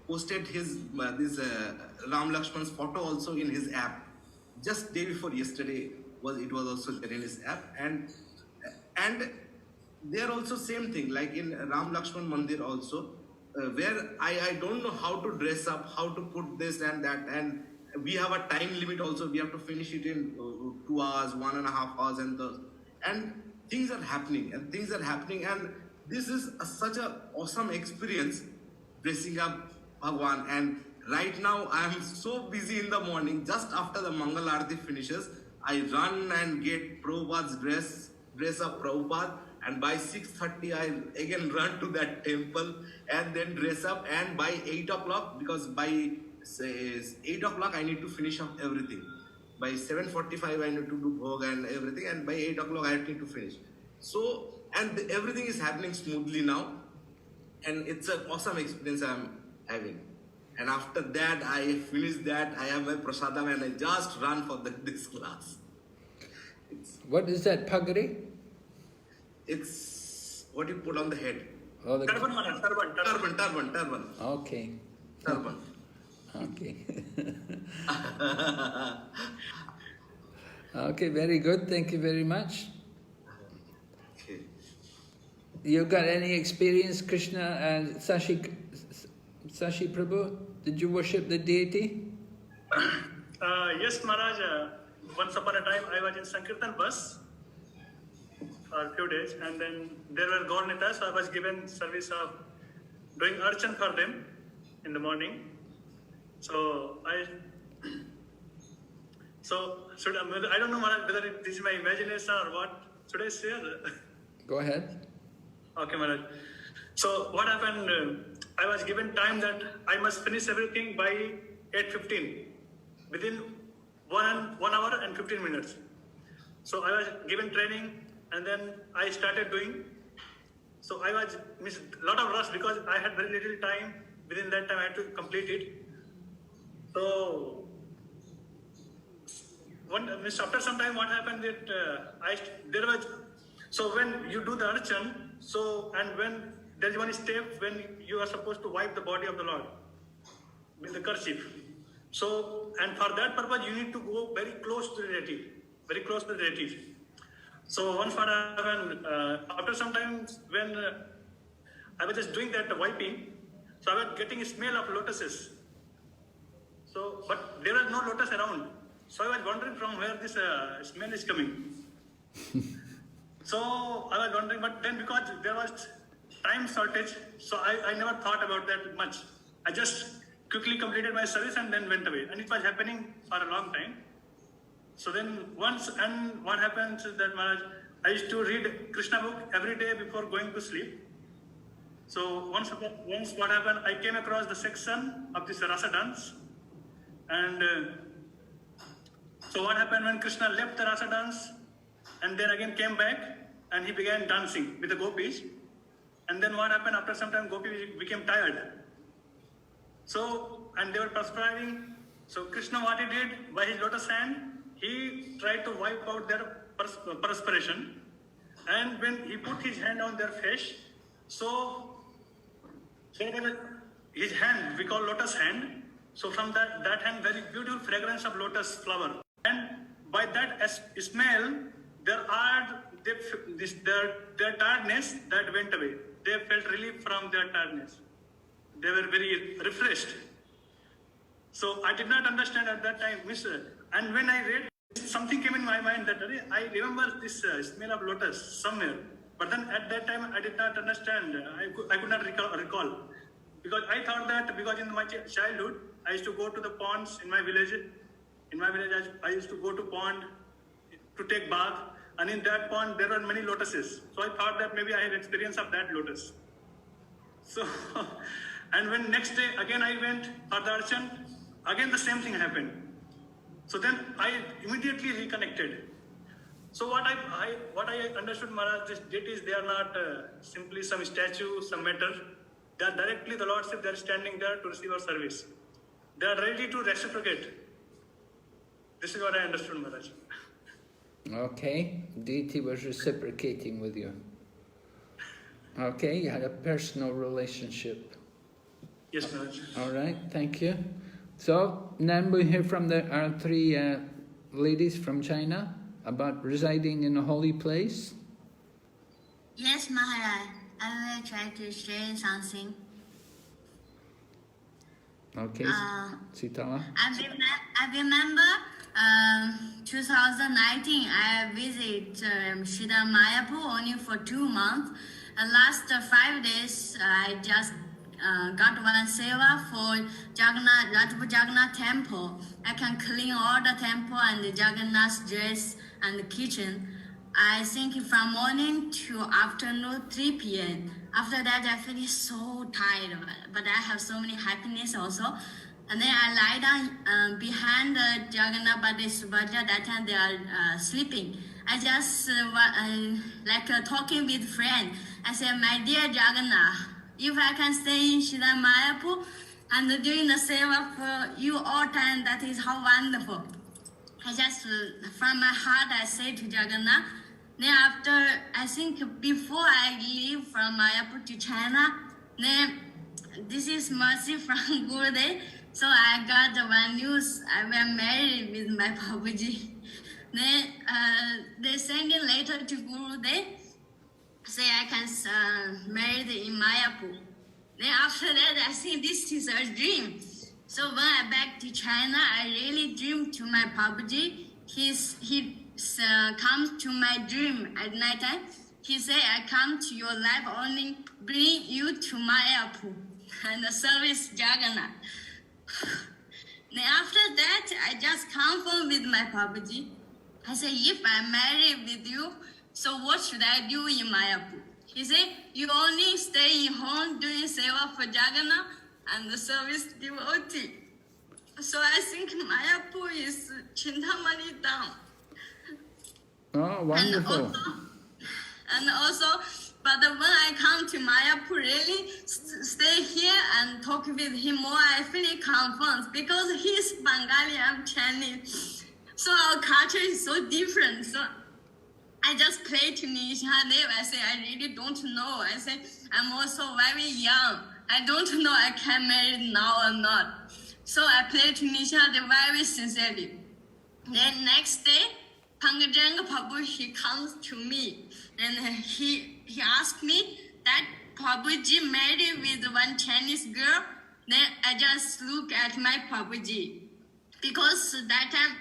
posted his this Ram Lakshman's photo also in his app. Just day before yesterday it was also there in his app, and there also same thing, like in Ram Lakshman Mandir also, where I don't know how to dress up, how to put this and that, and we have a time limit also. We have to finish it in 2 hours, 1.5 hours, and things are happening, and this is such an awesome experience, dressing up Bhagwan. And right now I am so busy in the morning. Just after the Mangal Aarti finishes, I run and get Prabhupada's dress up Prabhupada, and by 6:30 I again run to that temple and then dress up, and by 8 o'clock, because by 8 o'clock I need to finish up everything. By 7:45 I need to do bhog and everything, and by 8 o'clock I need to finish. So, and everything is happening smoothly now, and it's an awesome experience I'm having. And after that, I finish that, I have my prasadam, and I just run for this class. What is that, pagri? It's what you put on the head. Oh, the Turban. Turban. Okay. Turban. Okay. Okay, very good. Thank you very much. Okay. You got any experience, Krishna and Sashi Prabhu? Did you worship the deity? Yes, Maharaj. Once upon a time, I was in Sankirtan bus for a few days, and then there were Gaurnitas, so I was given service of doing archan for them in the morning. So I don't know whether this is my imagination or what. Should I share? Go ahead. Okay, Maharaj. So what happened? I was given time that I must finish everything by 8:15, within 1 hour and 15 minutes. So I was given training, and then I started doing. So I was missed a lot of rush because I had very little time. Within that time, I had to complete it. So after some time, what happened that so when you do the archan, and when there is one step when you are supposed to wipe the body of the Lord with the kerchief. So, and for that purpose, you need to go very close to the deity, So once what happened, after some time when I was just doing that wiping, so I was getting a smell of lotuses. So, but there was no lotus around. So I was wondering from where this smell is coming. So I was wondering, but then because there was time shortage, so I never thought about that much. I just quickly completed my service and then went away. And it was happening for a long time. So then what happened is that Maharaj, I used to read Krishna book every day before going to sleep. So once what happened, I came across the section of this rasa dance. And so what happened when Krishna left the rasa dance and then again came back and he began dancing with the gopis. And then what happened after some time, gopis became tired. So, and they were perspiring. So Krishna, what he did, by his lotus hand, he tried to wipe out their perspiration. And when he put his hand on their face, so his hand, we call lotus hand. So from that hand, very beautiful fragrance of lotus flower. And by that smell, their tiredness that went away. They felt relief from their tiredness. They were very refreshed. So I did not understand at that time, and when I read something came in my mind that I remember this smell of lotus somewhere. But then at that time, I did not understand. I could not recall. Because I thought that because in my childhood, I used to go to the ponds in my village. In my village, I used to go to pond to take bath. And in that pond, there are many lotuses. So I thought that maybe I had experience of that lotus. So, and when next day, again I went for the darshan, again the same thing happened. So then I immediately reconnected. So what I understood, Maharaj, this deities, they are not simply some statue, some matter. They are directly the Lordship, they are standing there to receive our service. They are ready to reciprocate. This is what I understood, Maharaj. Okay, deity was reciprocating with you. Okay, you had a personal relationship. Yes, Maharaj. All right, thank you. So, then we hear from our three ladies from China about residing in a holy place. Yes, Maharaj. I will try to share something. Okay, Sitala. I remember 2019 I visited Shida Mayapur only for 2 months. Last 5 days I just got one seva for Jagannath temple. I can clean all the temple and the Jagannath's dress and the kitchen. I think from morning to afternoon 3 p.m. After that I feel so tired, but I have so many happiness also. And then I lie down behind the Jagannath Bade Subhaja. That time they are sleeping. I just talking with friend. I said, my dear Jagannath, if I can stay in Shida Mayapur and doing the seva for you all time, that is how wonderful. I just, from my heart, I say to Jagannath. Then after, I think before I leave from Mayapur to China, then this is mercy from Gurudev. So I got the one news, I was married with my Babuji. Then they sent a letter to Gurudev, say I can marry in Mayapur. Then after that, I think this is a dream. So when I back to China, I really dream to my Babuji. He comes to my dream at night time. He say, I come to your life only bring you to Mayapur and service Jagannath. Then after that, I just confirm with my Babuji. I say, if I marry with you, so what should I do in Mayapur? He said, you only stay in home doing seva for Jagannath and the service devotee. So I think Mayapur is Chintamani down. Oh, wonderful. And also, but when I come to Mayapur, really stay here and talk with him more, I feel confident because he's Bengali, I'm Chinese. So our culture is so different. So I just pray to Nishadev. I say, I really don't know. I say, I'm also very young. I don't know I can marry now or not. So I pray to Nishadev very sincerely. Then next day, Pangajanga Prabhu, he comes to me and he asked me that Prabhuji married with one Chinese girl. Then I just look at my Prabhuji because that time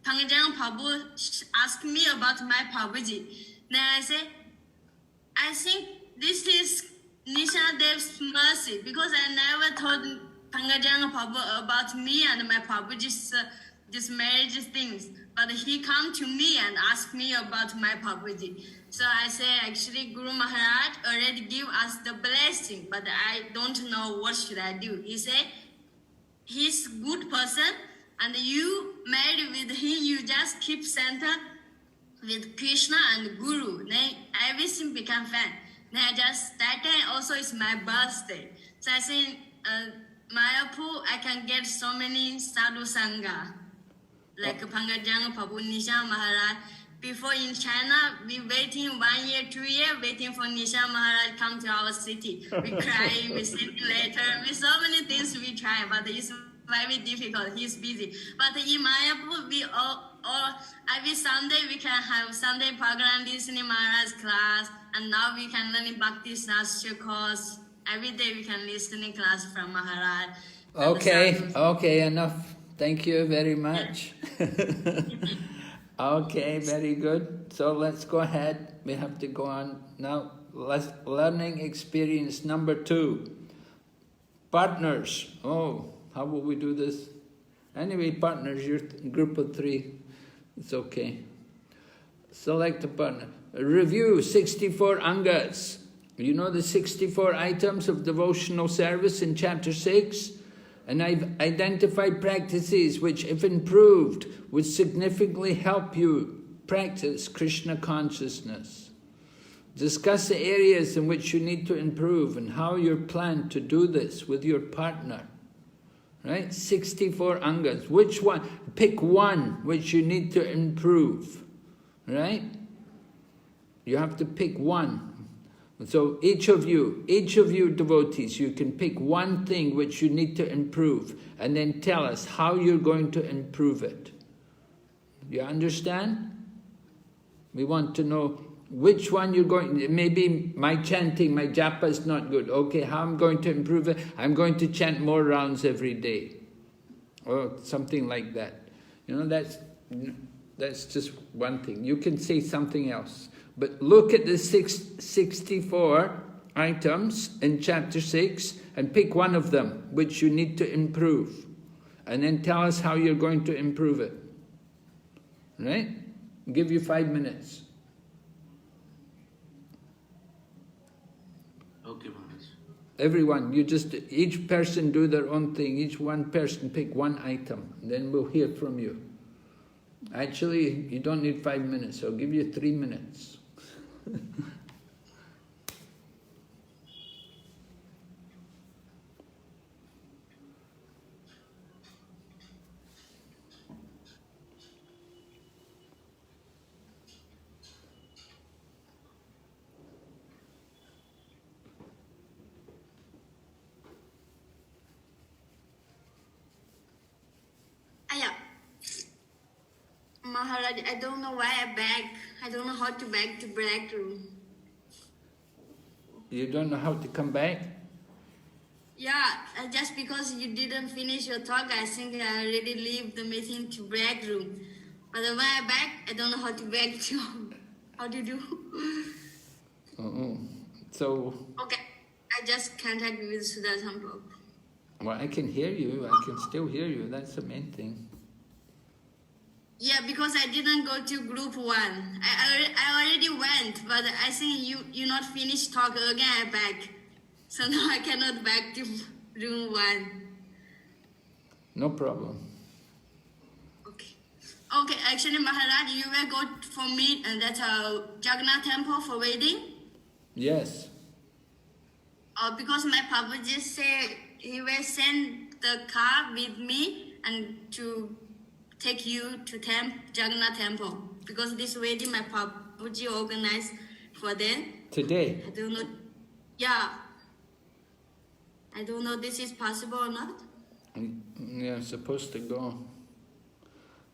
Pangajanga Prabhu asked me about my Prabhuji. Then I say, I think this is Nishanadev's mercy because I never told Pangajanga Prabhu about me and my Prabhuji's this marriage things. But he come to me and asked me about my Prabhuji. So I say, actually, Guru Maharaj already give us the blessing, but I don't know what should I do. He said, he's good person, and you married with him, you just keep center with Krishna and Guru. Then everything become fine. Then I just, that time also is my birthday. So I say, Mayapur, I can get so many sadhu sangha. Like Pangajanga Prabhu, Nisha Maharaj. Before in China, we waiting 1 year, 2 years, waiting for Nisha Maharaj come to our city. We cry, we send letter, we so many things we try, but it's very difficult. He's busy. But in Mayapur, we all every Sunday we can have Sunday program, listening Maharaj class, and now we can learn Bhakti Sastri course. Every day we can listening class from Maharaj. Okay, enough. Thank you very much. Okay, very good. So let's go ahead. We have to go on now. Learning experience number 2. Partners. Oh, how will we do this? Anyway, partners, you're group of 3. It's okay. Select a partner. Review 64 angas. You know the 64 items of devotional service in chapter 6? And I've identified practices which, if improved, would significantly help you practice Krishna consciousness. Discuss the areas in which you need to improve and how you plan to do this with your partner. Right? 64 angas. Which one? Pick one which you need to improve. Right? You have to pick one. So each of you devotees, you can pick one thing which you need to improve and then tell us how you're going to improve it. You understand? We want to know which one you're going... Maybe my chanting, my japa is not good. Okay, how I'm going to improve it? I'm going to chant more rounds every day. Or something like that. You know, that's just one thing. You can say something else. But look at the 64 items in chapter 6 and pick one of them which you need to improve. And then tell us how you're going to improve it. Right? I'll give you 5 minutes. Okay, Maharaj. Everyone, each person do their own thing. Each one person pick one item. Then we'll hear from you. Actually, you don't need 5 minutes. I'll give you 3 minutes. Maharaj, I don't know why I beg. I don't know how to beg to break room. You don't know how to come back? Yeah, just because you didn't finish your talk, I think I already leave the meeting to break room. But when I back, I don't know how to back to. How to do? So... Okay, I just contact with Sudarshan Prabhu. Well, I can hear you. I can still hear you. That's the main thing. Yeah, because I didn't go to group 1. I already went, but I think you not finished talk again. I back, so now I cannot back to room 1. No problem. Okay. Actually, Maharaj, you will go for me, and that's a Jagannath temple for wedding. Yes. Because my Papa just said he will send the car with me and to take you to Jagannath temple, because this wedding my Papaji organized for them. Today? I don't know. Yeah. I don't know this is possible or not. Yeah, I'm supposed to go.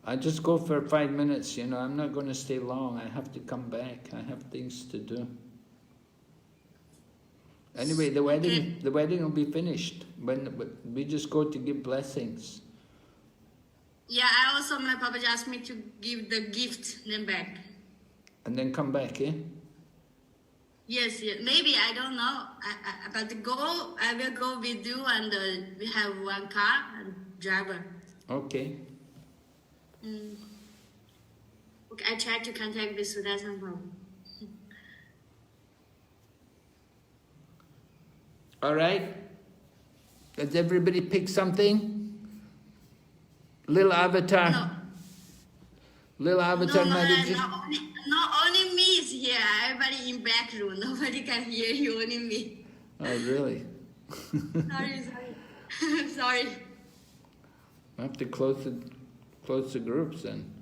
I just go for 5 minutes, you know. I'm not going to stay long. I have to come back. I have things to do. Anyway, the wedding will be finished. When we just go to give blessings. Yeah, my Papa asked me to give the gift, then back. And then come back, eh? Yes, maybe, I don't know. But I will go with you, and we have one car and driver. Okay. Okay, I try to contact with Sudarshan Prabhu. All right. Does everybody pick something? Little avatar. No. Little avatar Mataji. Not only me is here. Everybody in back room. Nobody can hear you. Only me. Oh, really? Sorry. Sorry. I have to close the groups then.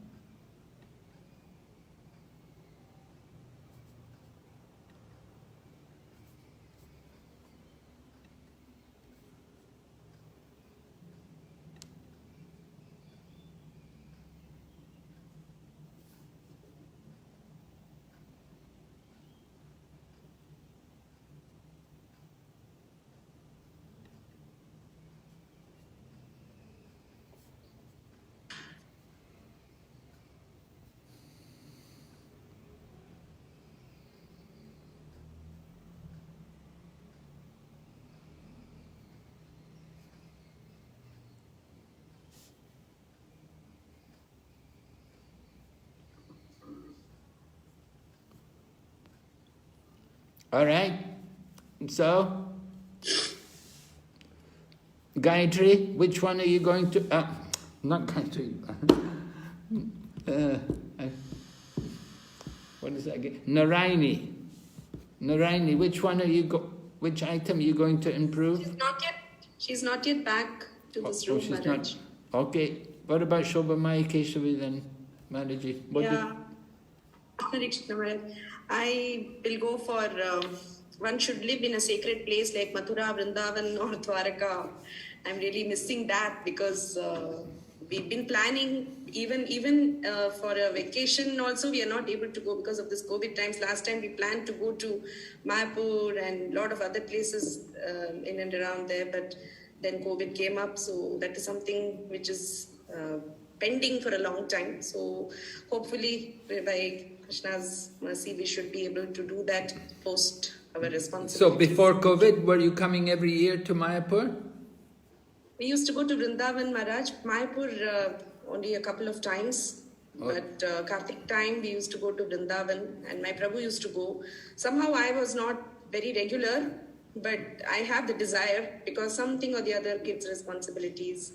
All right. So, Gayatri, which one are you going to... not Gayatri. What is that again? Naraini. Naraini, which one are you which item are you going to improve? She's not yet back to this room, she's Maharaj. not. Okay. What about Shobhamaya Keshavi then, Mataji? Hare Krishna Maharaj. I will go for one should live in a sacred place like Mathura, Vrindavan or Dwaraka. I'm really missing that because we've been planning even for a vacation also we are not able to go because of this COVID times. Last time we planned to go to Mayapur and a lot of other places in and around there, but then COVID came up, so that is something which is pending for a long time. So hopefully by Krishna's mercy we should be able to do that post our responsibility. So before COVID, were you coming every year to Mayapur? We used to go to Vrindavan, Maharaj. Mayapur only a couple of times. But Kartik time we used to go to Vrindavan and my Prabhu used to go. Somehow I was not very regular, but I have the desire because something or the other kids' responsibilities.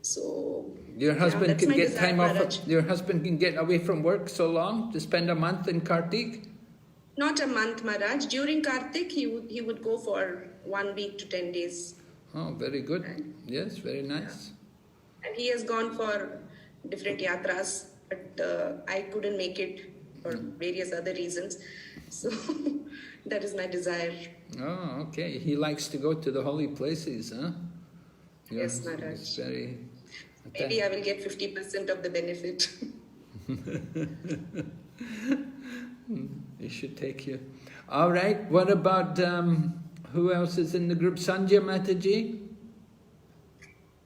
So your husband can get time off. Maharaj. Your husband can get away from work so long to spend a month in Kartik? Not a month, Maharaj. During Kartik, he would go for 1 week to 10 days. Oh, very good. Yes, very nice. And he has gone for different yatras, but I couldn't make it for various other reasons. So that is my desire. Oh, okay. He likes to go to the holy places, huh? Yes, Maharaj. It's very... Maybe I will get 50% of the benefit. He should take you. All right. What about... who else is in the group? Sanjay Mataji?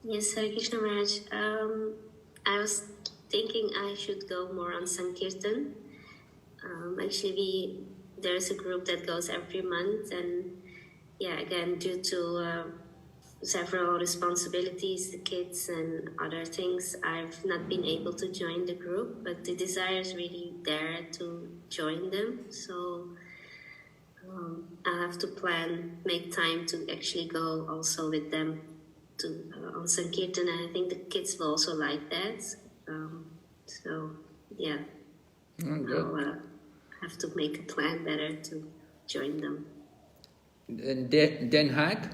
Yes, Hare Krishna Maharaj. I was thinking I should go more on Sankirtan. Actually, there's a group that goes every month, and yeah, again, due to several responsibilities, the kids and other things, I've not been able to join the group, but the desire is really there to join them. So I have to make time to actually go also with them to on Sankirtan, and I think the kids will also like that. So yeah, I'll have to make a plan better to join them. And Den Haag?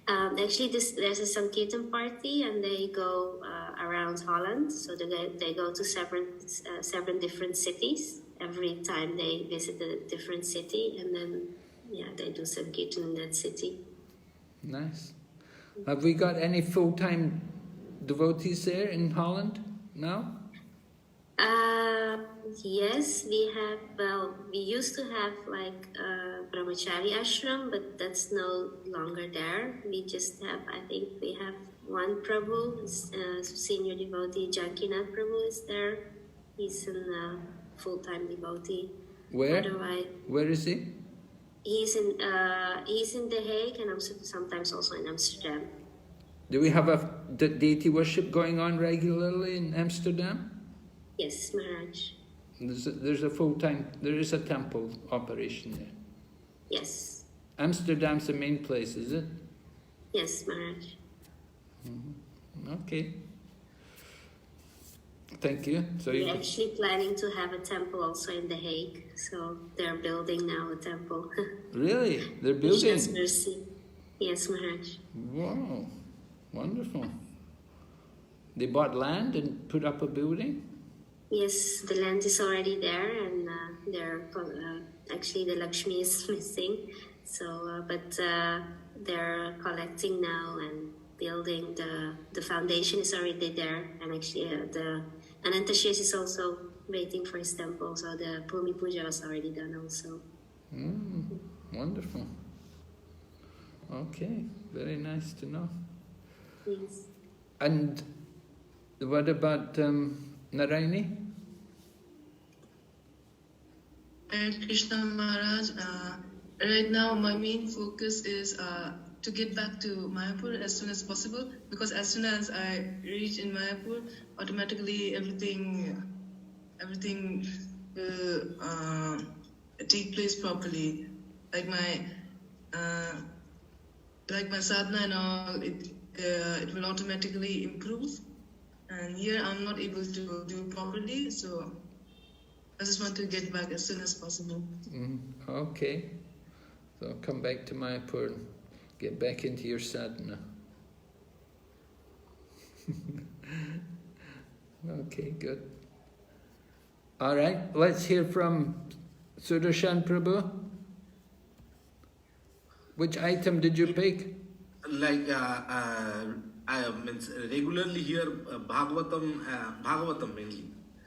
Actually, there's a Sankirtan party, and they go around Holland. So they go to seven different cities. Every time they visit a different city, and then they do Sankirtan in that city. Nice. Have we got any full-time devotees there in Holland now? Yes, we have. Well, we used to have like brahmachari ashram, but that's no longer there. We just have. I think we have one Prabhu, senior devotee. Jankinath Prabhu is there. He's a full-time devotee. Where? Otherwise, where is he? He's in The Hague and sometimes also in Amsterdam. Do we have a deity worship going on regularly in Amsterdam? Yes, Maharaj. There is a temple operation there. Yes. Amsterdam's the main place, is it? Yes, Maharaj. Okay. Thank you. So we're actually planning to have a temple also in The Hague. So they're building now a temple. Really? They're building? Krishna's mercy. Yes, Maharaj. Wow. Wonderful. They bought land and put up a building? Yes, the land is already there, and actually the Lakshmi is missing. So, but they're collecting now and building. The foundation is already there, and actually the Anantashish is also waiting for his temple. So the Bhumi Puja was already done also. Wonderful. Okay, very nice to know. Yes. And what about Narayani? Hare Krishna Maharaj, right now my main focus is to get back to Mayapur as soon as possible, because as soon as I reach in Mayapur, automatically everything will take place properly. Like my sadhana and all, it will automatically improve. And here I'm not able to do properly, so I just want to get back as soon as possible. Okay. So come back to Mayapur and get back into your sadhana. Okay, good. All right, let's hear from Sudarshan Prabhu. Which item did you pick? Like I means regularly hear Bhagavatam mainly.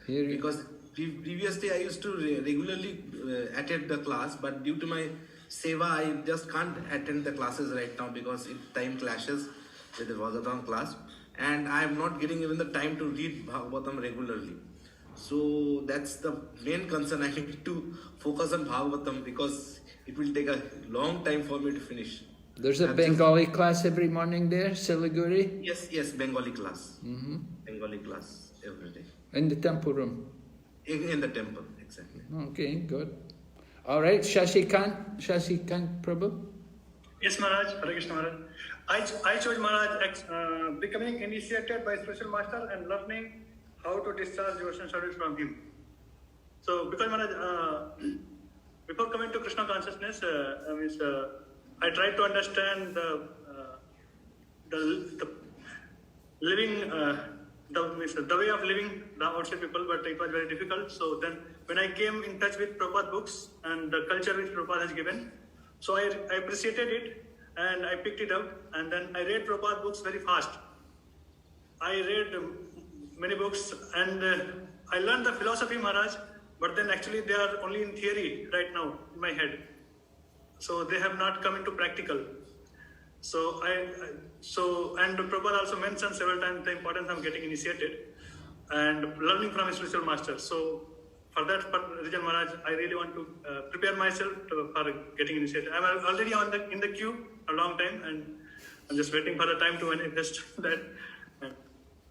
Because previously I used to regularly attend the class, but due to my seva I just can't attend the classes right now because time clashes with the Bhagavatam class, and I am not getting even the time to read Bhagavatam regularly. So that's the main concern. I need to focus on Bhagavatam because it will take a long time for me to finish. There's a Bengali class every morning there, Siliguri? Yes, Bengali class. Bengali class every day. In the temple room? In the temple, exactly. Okay, good. All right, Shashikant Prabhu? Yes, Maharaj, Hare Krishna Maharaj. I chose Maharaj becoming initiated by spiritual master and learning how to discharge devotion service from him. So, because Maharaj, before coming to Krishna consciousness, I tried to understand the living, the way of living the outside people, but it was very difficult. So then, when I came in touch with Prabhupada books and the culture which Prabhupada has given, so I appreciated it and I picked it up, and then I read Prabhupada books very fast. I read many books and I learned the philosophy, Maharaj, but then actually they are only in theory right now in my head. So they have not come into practical. So and Prabhupada also mentioned several times the importance of getting initiated and learning from a spiritual master. So for that reason, Maharaj, I really want to prepare myself for getting initiated. I'm already in the queue a long time, and I'm just waiting for the time to manifest that.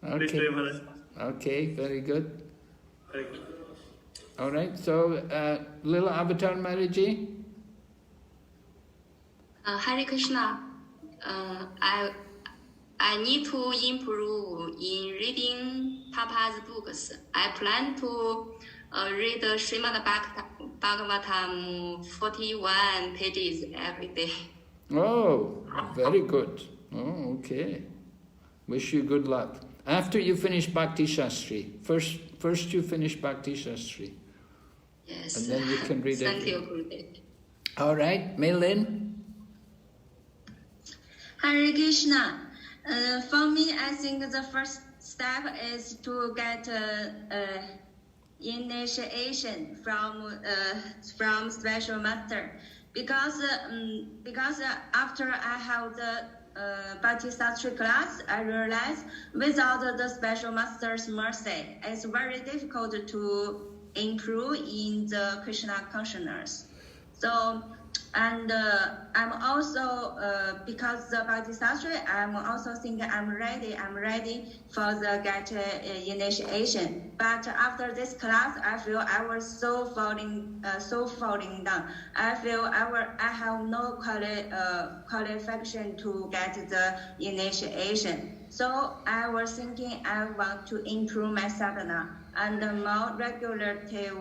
Please pray, Maharaj. Okay, very good. Very good. All right, so little Avatar Maharaji. Hare Krishna. I need to improve in reading Papa's books. I plan to read Srimad Bhagavatam 41 pages every day. Oh, very good. Oh, okay. Wish you good luck. After you finish Bhakti Sastri. First you finish Bhakti Sastri. Yes. And then you can read it. Thank you, Gurudev. All right, Maylin. Hare Krishna. For me, I think the first step is to get initiation from special master, because after I have the Bhakti Sastri class, I realized without the special master's mercy, it's very difficult to improve in the Krishna consciousness. So, and I'm also, because the Bhakti Sastri, I'm also thinking I'm ready for the get initiation. But after this class, I feel I was so falling down. I feel I have no qualification to get the initiation. So I was thinking I want to improve my sadhana and more regularly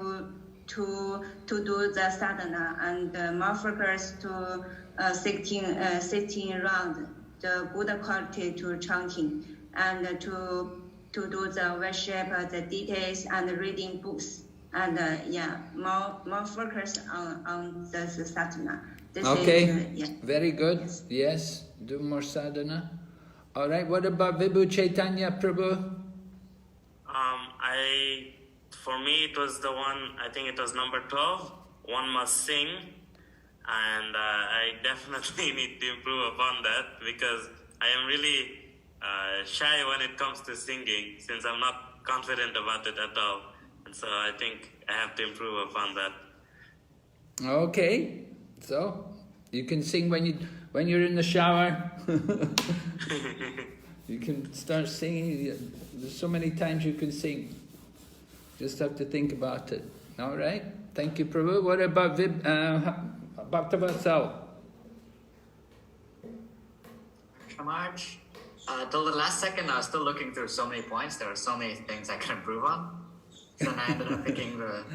to do the sadhana and more focus to sitting around the good quality to chanting and to do the worship, the details and reading books and more focus on the sadhana. Very good. Yes, do more sadhana. All right. What about Vibhu Chaitanya Prabhu? For me, it was the one, I think it was number 12, one must sing, and I definitely need to improve upon that because I am really shy when it comes to singing since I'm not confident about it at all, and so I think I have to improve upon that. Okay, so you can sing when you're in the shower. You can start singing. There's so many times you can sing. Just have to think about it. All right? Thank you, Prabhu. What about Bhaktavatsal? March. Till the last second, I was still looking through so many points. There were so many things I could improve on. So then I ended up picking the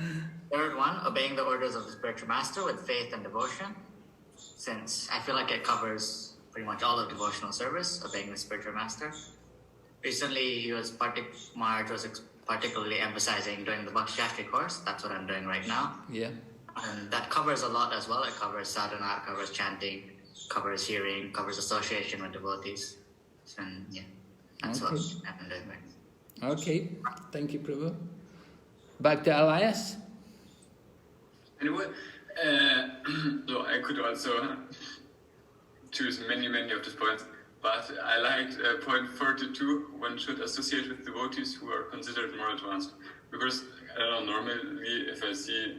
third one, obeying the orders of the spiritual master with faith and devotion, since I feel like it covers pretty much all of devotional service, obeying the spiritual master. Recently, Maharaj was particularly emphasizing doing the Bhakti Sastri course. That's what I'm doing right now. Yeah. And that covers a lot as well. It covers sadhana, covers chanting, covers hearing, covers association with devotees. And yeah, that's what I've been doing right now. Okay. Thank you, Prabhu. Back to Elias. Anyway, so I could also choose many of these points, but I liked point 42, one should associate with devotees who are considered more advanced. Because, I don't know, normally if I see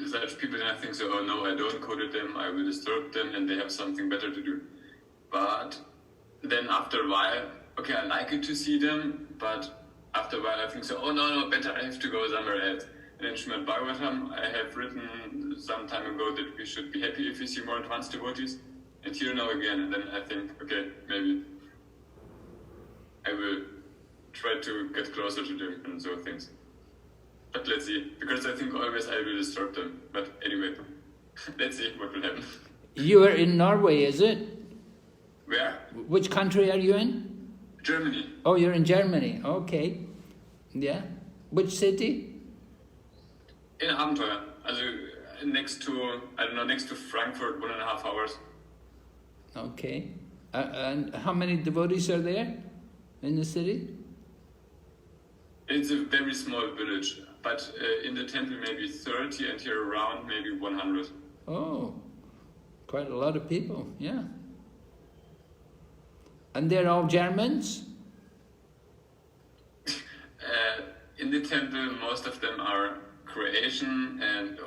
such people, then I think so, oh no, I don't quote them, I will disturb them, and they have something better to do. But then after a while, okay, I like it to see them, but after a while I think so, oh no, better I have to go somewhere else. And in Srimad Bhagavatam, I have written some time ago that we should be happy if we see more advanced devotees. And here now again, and then I think, okay, maybe I will try to get closer to them and so things. But let's see, because I think always I will disturb them. But anyway, let's see what will happen. You are in Norway, is it? Where? Which country are you in? Germany. Oh, you're in Germany. Okay. Yeah. Which city? In Abenteuer. Also next to Frankfurt, 1.5 hours. Okay. And how many devotees are there in the city? It's a very small village, but in the temple maybe 30 and here around maybe 100. Oh, quite a lot of people, yeah. And they're all Germans? In the temple, most of them are Croatian, and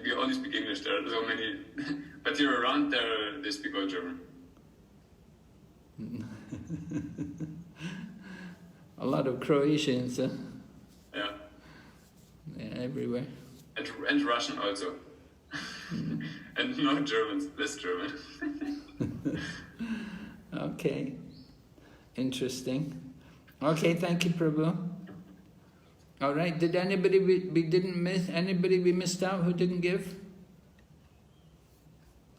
we only speak English. There are so many, but here around there, they speak all German. A lot of Croatians, huh? Yeah. Yeah, everywhere. And Russian also. And no Germans, less German. Okay. Interesting. Okay, thank you, Prabhu. All right, did anybody we missed out who didn't give?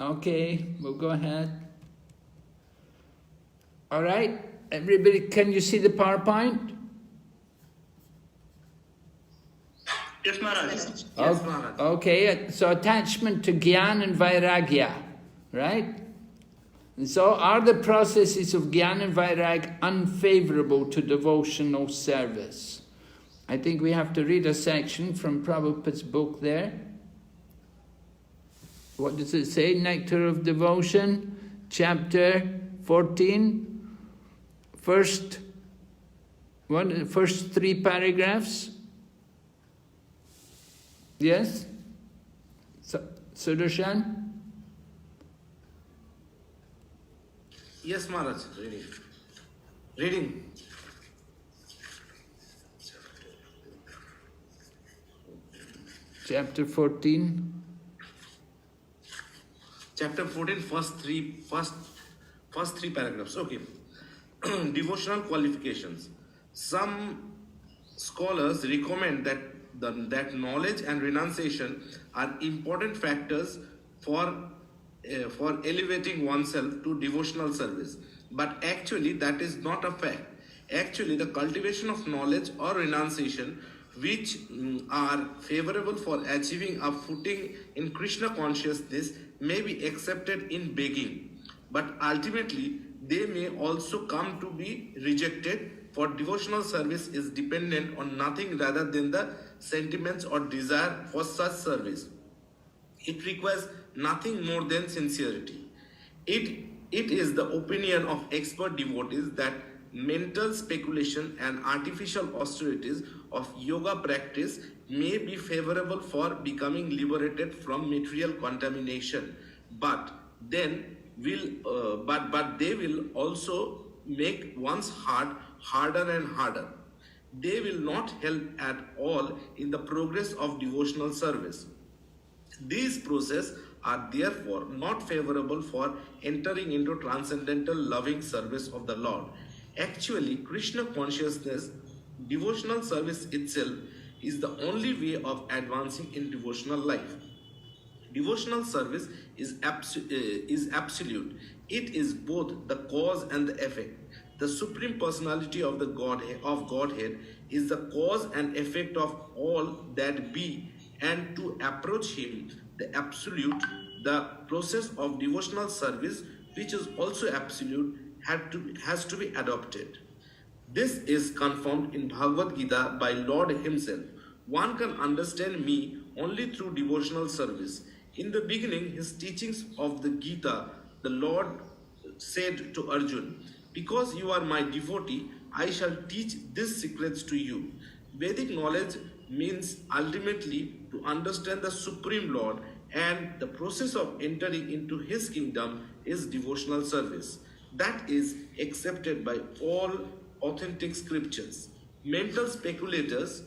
Okay, we'll go ahead. All right, everybody, can you see the PowerPoint? Yes, Maharaj. Yes, Maharaj. Okay, so attachment to Gyan and Vairagya, right? And so are the processes of Gyan and Vairag unfavorable to devotional service? I think we have to read a section from Prabhupada's book there. What does it say? Nectar of Devotion, chapter 14, first 3 paragraphs. Yes? Sudarshan? Yes, Maharaj. Reading. Chapter 14. Chapter 14, first three paragraphs. Okay. Devotional qualifications. Some scholars recommend that knowledge and renunciation are important factors for elevating oneself to devotional service. But actually that is not a fact. Actually the cultivation of knowledge or renunciation which are favorable for achieving a footing in Krishna consciousness may be accepted in begging. But ultimately they may also come to be rejected, for devotional service is dependent on nothing rather than the sentiments or desire for such service. It requires nothing more than sincerity. It is the opinion of expert devotees that mental speculation and artificial austerities of yoga practice may be favorable for becoming liberated from material contamination, but they will also make one's heart harder and harder. they will not help at all in the progress of devotional service. These processes are therefore not favorable for entering into transcendental loving service of the Lord. Actually, Krishna consciousness, devotional service itself, is the only way of advancing in devotional life. Devotional service is absolute. It is both the cause and the effect. The Supreme Personality of the Godhead is the cause and effect of all that be, and to approach Him, the Absolute, the process of devotional service, which is also absolute, has to be adopted. This is confirmed in Bhagavad Gita by Lord Himself. One can understand me only through devotional service. In the beginning, His teachings of the Gita, the Lord said to Arjuna, because you are my devotee, I shall teach these secrets to you. Vedic knowledge means ultimately to understand the Supreme Lord, and the process of entering into His kingdom is devotional service. That is accepted by all authentic scriptures. Mental speculators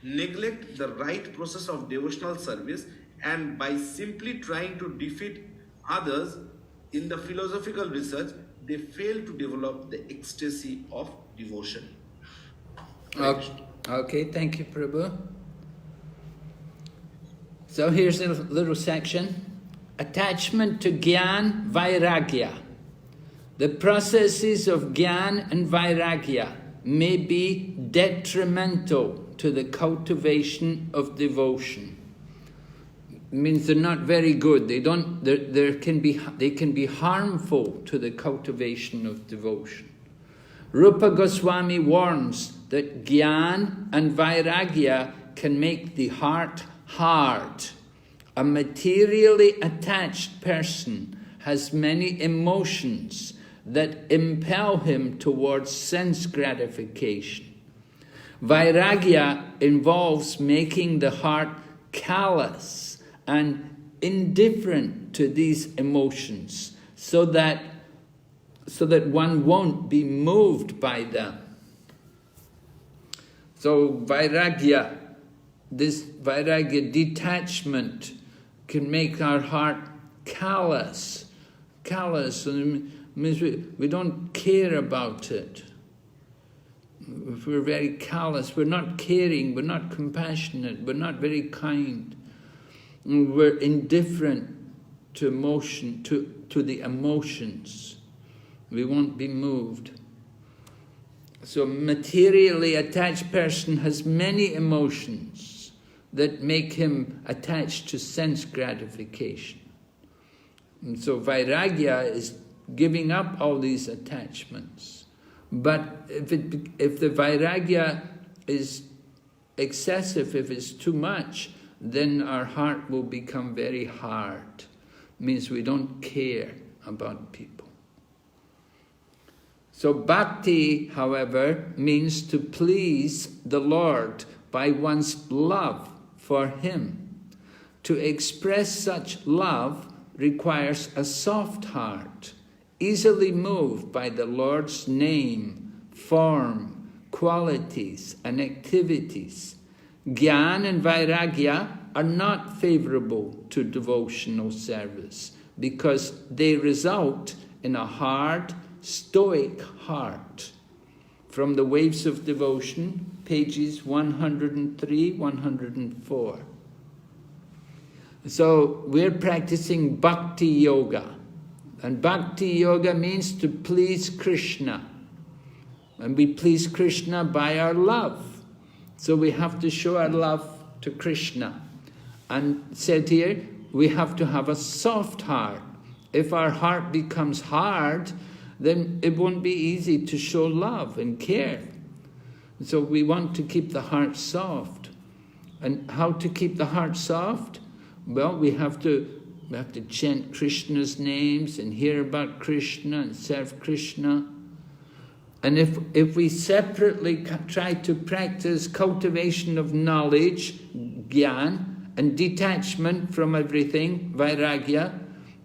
neglect the right process of devotional service, and by simply trying to defeat others in the philosophical research, they fail to develop the ecstasy of devotion. Okay, thank you, Prabhu. So here's a little section. Attachment to Gyan, Vairagya. The processes of Gyan and Vairagya may be detrimental to the cultivation of devotion. It means they're not very good. They can be harmful to the cultivation of devotion. Rupa Goswami warns that Gyan and Vairagya can make the heart hard. A materially attached person has many emotions that impel him towards sense gratification. Vairagya involves making the heart callous and indifferent to these emotions, so that one won't be moved by them. So Vairagya, this Vairagya detachment, can make our heart callous. Callous means we don't care about it. If we're very callous, we're not caring, we're not compassionate, we're not very kind. We're indifferent to emotion, to the emotions. We won't be moved. So a materially attached person has many emotions that make him attached to sense gratification. And so Vairagya is giving up all these attachments. But if the Vairagya is excessive, if it's too much, then our heart will become very hard. It means we don't care about people. So Bhakti, however, means to please the Lord by one's love for Him. To express such love requires a soft heart, easily moved by the Lord's name, form, qualities, and activities. Gyan and Vairagya are not favorable to devotional service because they result in a hard, stoic heart. From the Waves of Devotion, pages 103, 104. So we're practicing Bhakti Yoga. And Bhakti Yoga means to please Krishna. And we please Krishna by our love. So we have to show our love to Krishna. And said here, we have to have a soft heart. If our heart becomes hard, then it won't be easy to show love and care. So we want to keep the heart soft. And how to keep the heart soft? Well, we have to chant Krishna's names and hear about Krishna and serve Krishna. And if we separately try to practice cultivation of knowledge, Gyan, and detachment from everything, Vairagya,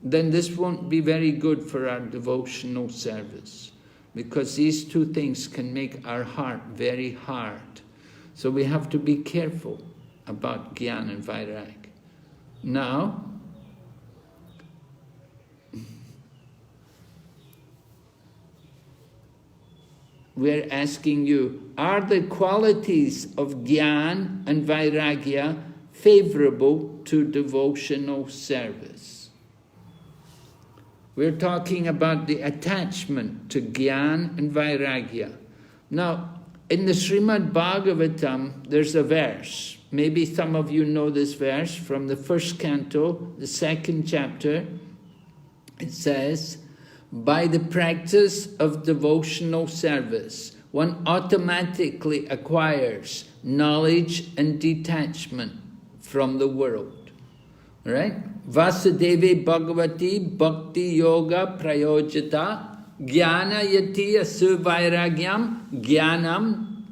then this won't be very good for our devotional service. Because these two things can make our heart very hard. So we have to be careful about Gyan and Vairag. Now, we're asking you, are the qualities of Gyan and Vairagya favorable to devotional service? We're talking about the attachment to Gyan and Vairagya. Now, in the Srimad Bhagavatam, there's a verse. Maybe some of you know this verse from the first canto, the second chapter. It says, by the practice of devotional service, one automatically acquires knowledge and detachment from the world. Right? Vasudevi Bhagavati Bhakti Yoga Prayojata Jnana Yati Asu Vairagyam Jnanam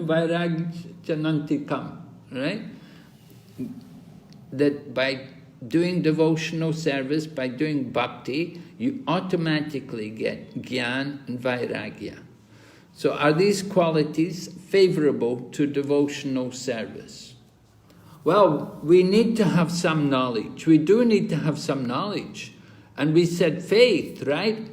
Vairag Janantikam. Right? That by doing devotional service, by doing bhakti, you automatically get Gyan and Vairagya. So are these qualities favorable to devotional service? Well, we need to have some knowledge. We do need to have some knowledge. And we said faith, right?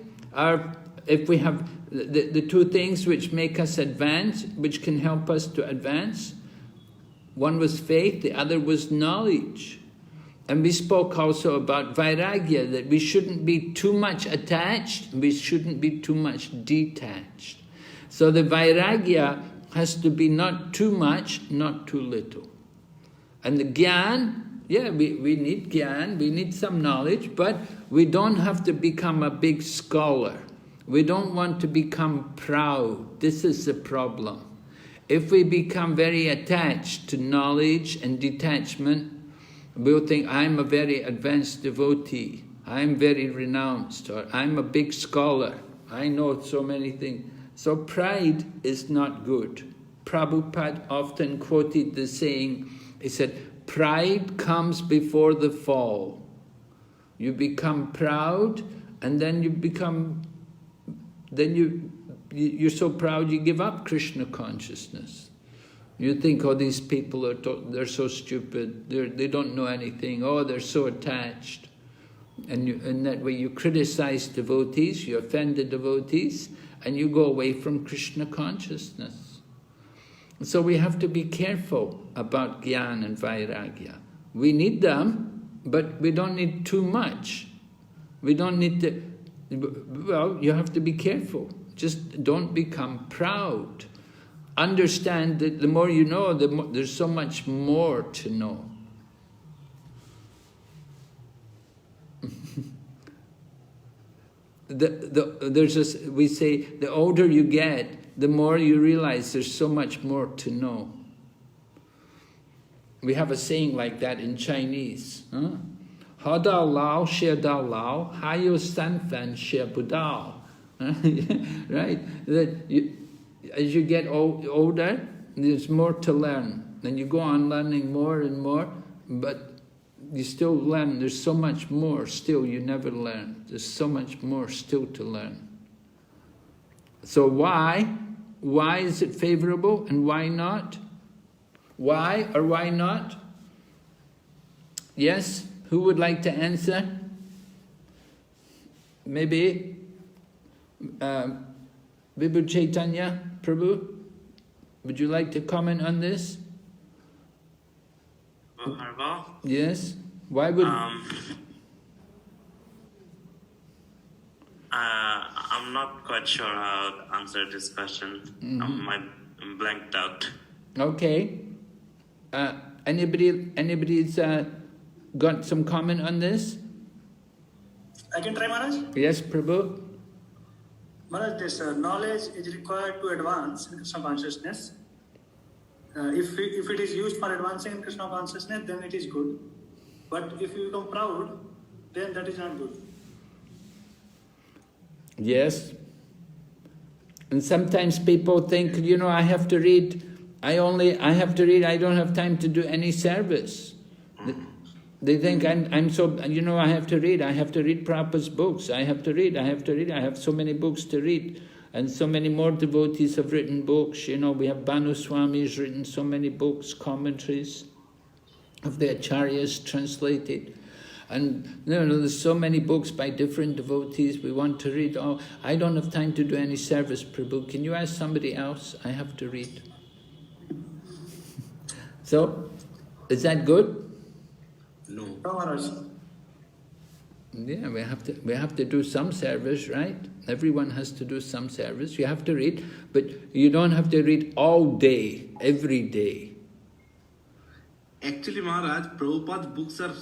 If we have the two things which make us advance, which can help us to advance, one was faith, the other was knowledge. And we spoke also about Vairagya, that we shouldn't be too much attached, we shouldn't be too much detached. So the Vairagya has to be not too much, not too little. And the Gyan, yeah, we need Gyan, we need some knowledge, but we don't have to become a big scholar. We don't want to become proud. This is the problem. If we become very attached to knowledge and detachment, we'll think, I'm a very advanced devotee, I'm very renounced, or I'm a big scholar, I know so many things. So pride is not good. Prabhupada often quoted the saying, he said, pride comes before the fall. You become proud, and then you're so proud you give up Krishna consciousness. You think, oh, these people they're so stupid, they don't know anything, oh, they're so attached. And in that way you criticize devotees, you offend the devotees, and you go away from Krishna consciousness. So we have to be careful about Gyan and Vairagya. We need them, but we don't need too much. We don't need to, well, you have to be careful. Just don't become proud. Understand that the more you know, there's so much more to know. We say the older you get, the more you realize there's so much more to know. We have a saying like that in Chinese. Ha dao lao, xie dao lao, ha yu san fan xie bu dao. Right? That as you get older, there's more to learn. And you go on learning more and more, but you still learn. There's so much more still you never learn. There's so much more still to learn. So why? Why is it favorable and why not? Why or why not? Yes? Who would like to answer? Maybe Vibhu Chaitanya, Prabhu? Would you like to comment on this? Harval? Yes? Why would... I'm not quite sure how to answer this question. I'm blanked out. Okay. Anybody's got some comment on this? I can try, Maharaj? Yes, Prabhu? Maharaj, this knowledge is required to advance in Krishna consciousness. If it is used for advancing in Krishna consciousness, then it is good. But if you become proud, then that is not good. Yes. And sometimes people think, you know, I have to read, I don't have time to do any service. They think I'm so, you know, I have to read Prabhupada's books, I have to read, I have so many books to read. And so many more devotees have written books. You know, we have Bhanu Swami's written so many books, commentaries of the Acharyas translated. And you know, there's so many books by different devotees we want to read. Oh, I don't have time to do any service, Prabhu. Can you ask somebody else? I have to read. So, is that good? No. Yeah, we have to do some service, right? Everyone has to do some service. You have to read, but you don't have to read all day, every day. Actually, Maharaj, Prabhupada's books are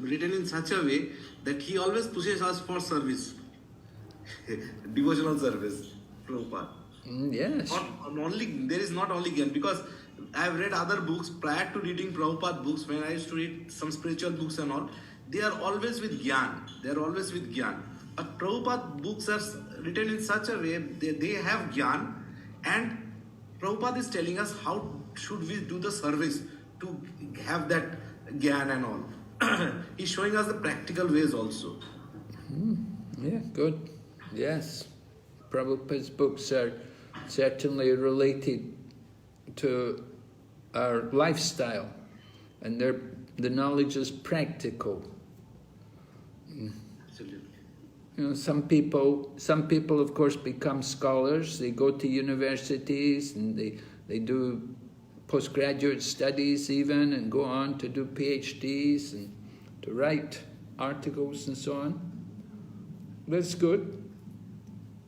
written in such a way that he always pushes us for service, devotional service. Prabhupada. Yes. There is not only Gyan, because I have read other books prior to reading Prabhupada books. When I used to read some spiritual books and all, they are always with Gyan. They are always with Gyan. But Prabhupada books are written in such a way they have Gyan, and Prabhupada is telling us how should we do the service to have that Gyan and all. He's showing us the practical ways also. Yeah, good. Yes. Prabhupada's books are certainly related to our lifestyle, and the knowledge is practical. Absolutely. You know, some people of course become scholars. They go to universities and they do postgraduate studies even, and go on to do PhDs and to write articles and so on. That's good.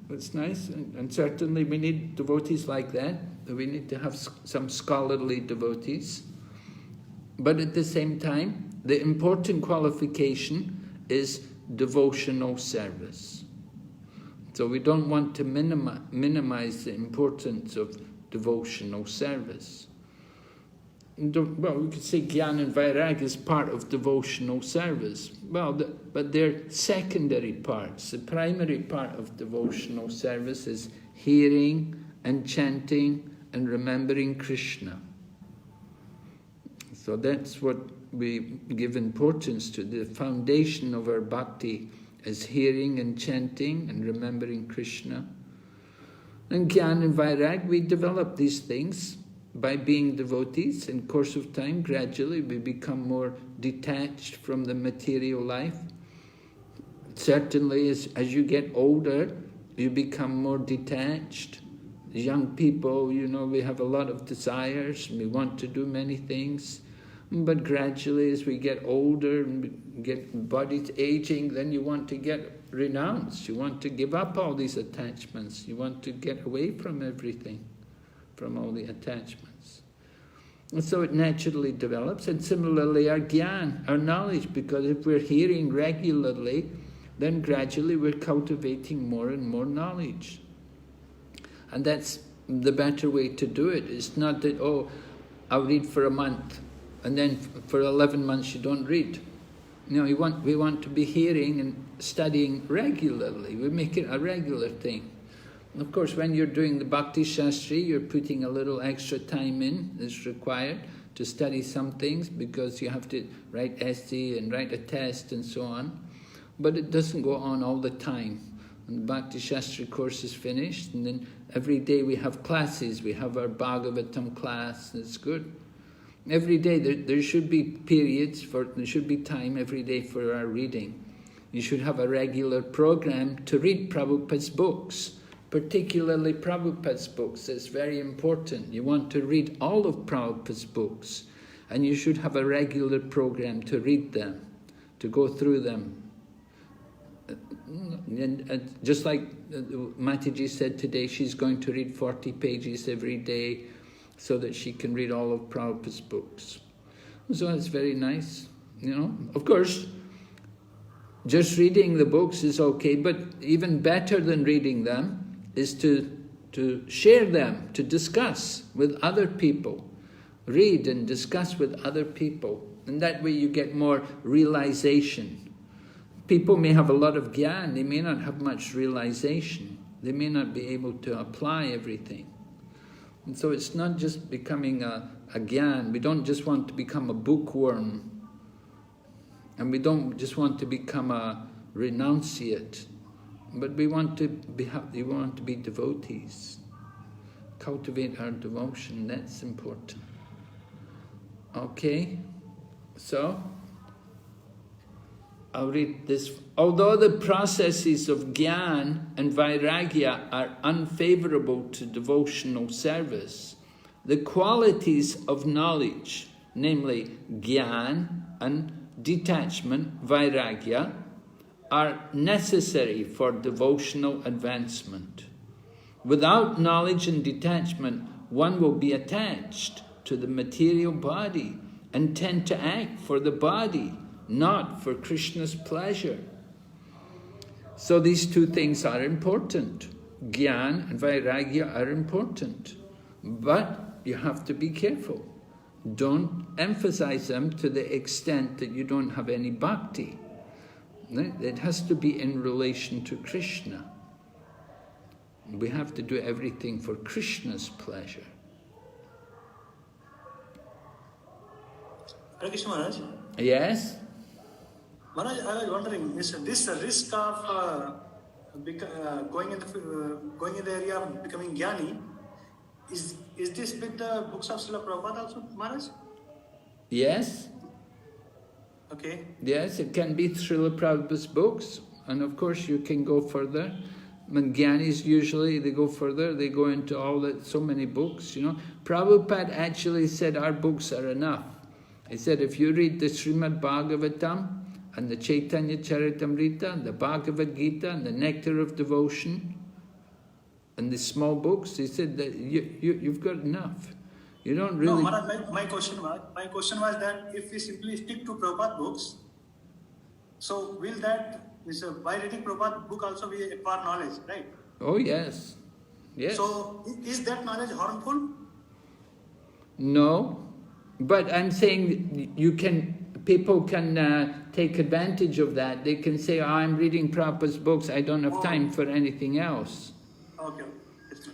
That's nice, and certainly we need devotees like that. We need to have some scholarly devotees. But at the same time, the important qualification is devotional service. So we don't want to minimize the importance of devotional service. Well, we could say Jnana and Vairagya is part of devotional service. Well, but they're secondary parts. The primary part of devotional service is hearing and chanting and remembering Krishna. So that's what we give importance to. The foundation of our bhakti is hearing and chanting and remembering Krishna. And Jnana and Vairagya, we develop these things by being devotees. In course of time, gradually we become more detached from the material life. Certainly as you get older, you become more detached. Young people, you know, we have a lot of desires, we want to do many things. But gradually as we get older and get bodies aging, then you want to get renounced. You want to give up all these attachments. You want to get away from everything, from all the attachments. And so it naturally develops. And similarly our jnana, our knowledge, because if we're hearing regularly, then gradually we're cultivating more and more knowledge. And that's the better way to do it. It's not that, oh, I'll read for a month, and then for 11 months you don't read. No, we want to be hearing and studying regularly. We make it a regular thing. Of course, when you're doing the Bhakti Sastri, you're putting a little extra time in, is required to study some things, because you have to write essay and write a test and so on. But it doesn't go on all the time. When the Bhakti Sastri course is finished, and then every day we have classes. We have our Bhagavatam class, and it's good. Every day there should be periods, there should be time every day for our reading. You should have a regular program to read Prabhupada's books. Particularly Prabhupada's books, it's very important. You want to read all of Prabhupada's books, and you should have a regular program to read them, to go through them. And just like Mataji said today, she's going to read 40 pages every day so that she can read all of Prabhupada's books. So that's very nice, you know. Of course, just reading the books is okay, but even better than reading them is to share them, to discuss with other people. Read and discuss with other people. And that way you get more realization. People may have a lot of jnana, they may not have much realization. They may not be able to apply everything. And so it's not just becoming a jnana. We don't just want to become a bookworm. And we don't just want to become a renunciate. But we want to be devotees. Cultivate our devotion, that's important. Okay, so I'll read this. Although the processes of Gyan and Vairagya are unfavorable to devotional service, the qualities of knowledge, namely Gyan and detachment, Vairagya, are necessary for devotional advancement. Without knowledge and detachment, one will be attached to the material body and tend to act for the body, not for Krishna's pleasure. So these two things are important. Gyan and Vairagya are important. But you have to be careful. Don't emphasize them to the extent that you don't have any bhakti. It has to be in relation to Krishna. We have to do everything for Krishna's pleasure. Hare Krishna Maharaj. Yes? Maharaj, I was wondering, this risk of going in the area of becoming Jnani, is this with the books of Srila Prabhupada also, Maharaj? Yes. Okay. Yes, it can be Srila Prabhupada's books, and of course you can go further. When Jnanis usually, they go further, they go into all that, so many books, you know. Prabhupada actually said our books are enough. He said if you read the Srimad Bhagavatam and the Chaitanya Charitamrita, and the Bhagavad Gita and the Nectar of Devotion, and the small books, he said that you've got enough. You don't really... No, Maharaj, my question was that if we simply stick to Prabhupada books, so will that, by reading Prabhupada book also we acquire knowledge, right? Oh yes, yes. So is that knowledge harmful? No, but I'm saying people can take advantage of that. They can say, I'm reading Prabhupada's books, I don't have time for anything else. Okay.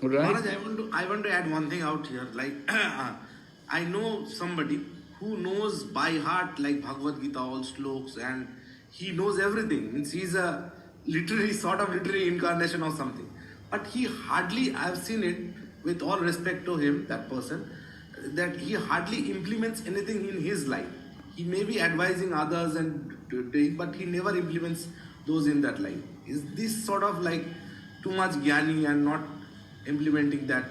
Right? Maharaj, I want to add one thing out here. Like, I know somebody who knows by heart like Bhagavad Gita, all sloks, and he knows everything. Means he's a literary incarnation of something. But he hardly, I've seen it with all respect to him, that person, that he hardly implements anything in his life. He may be advising others and doing, but he never implements those in that life. Is this sort of like too much jnani and not implementing that?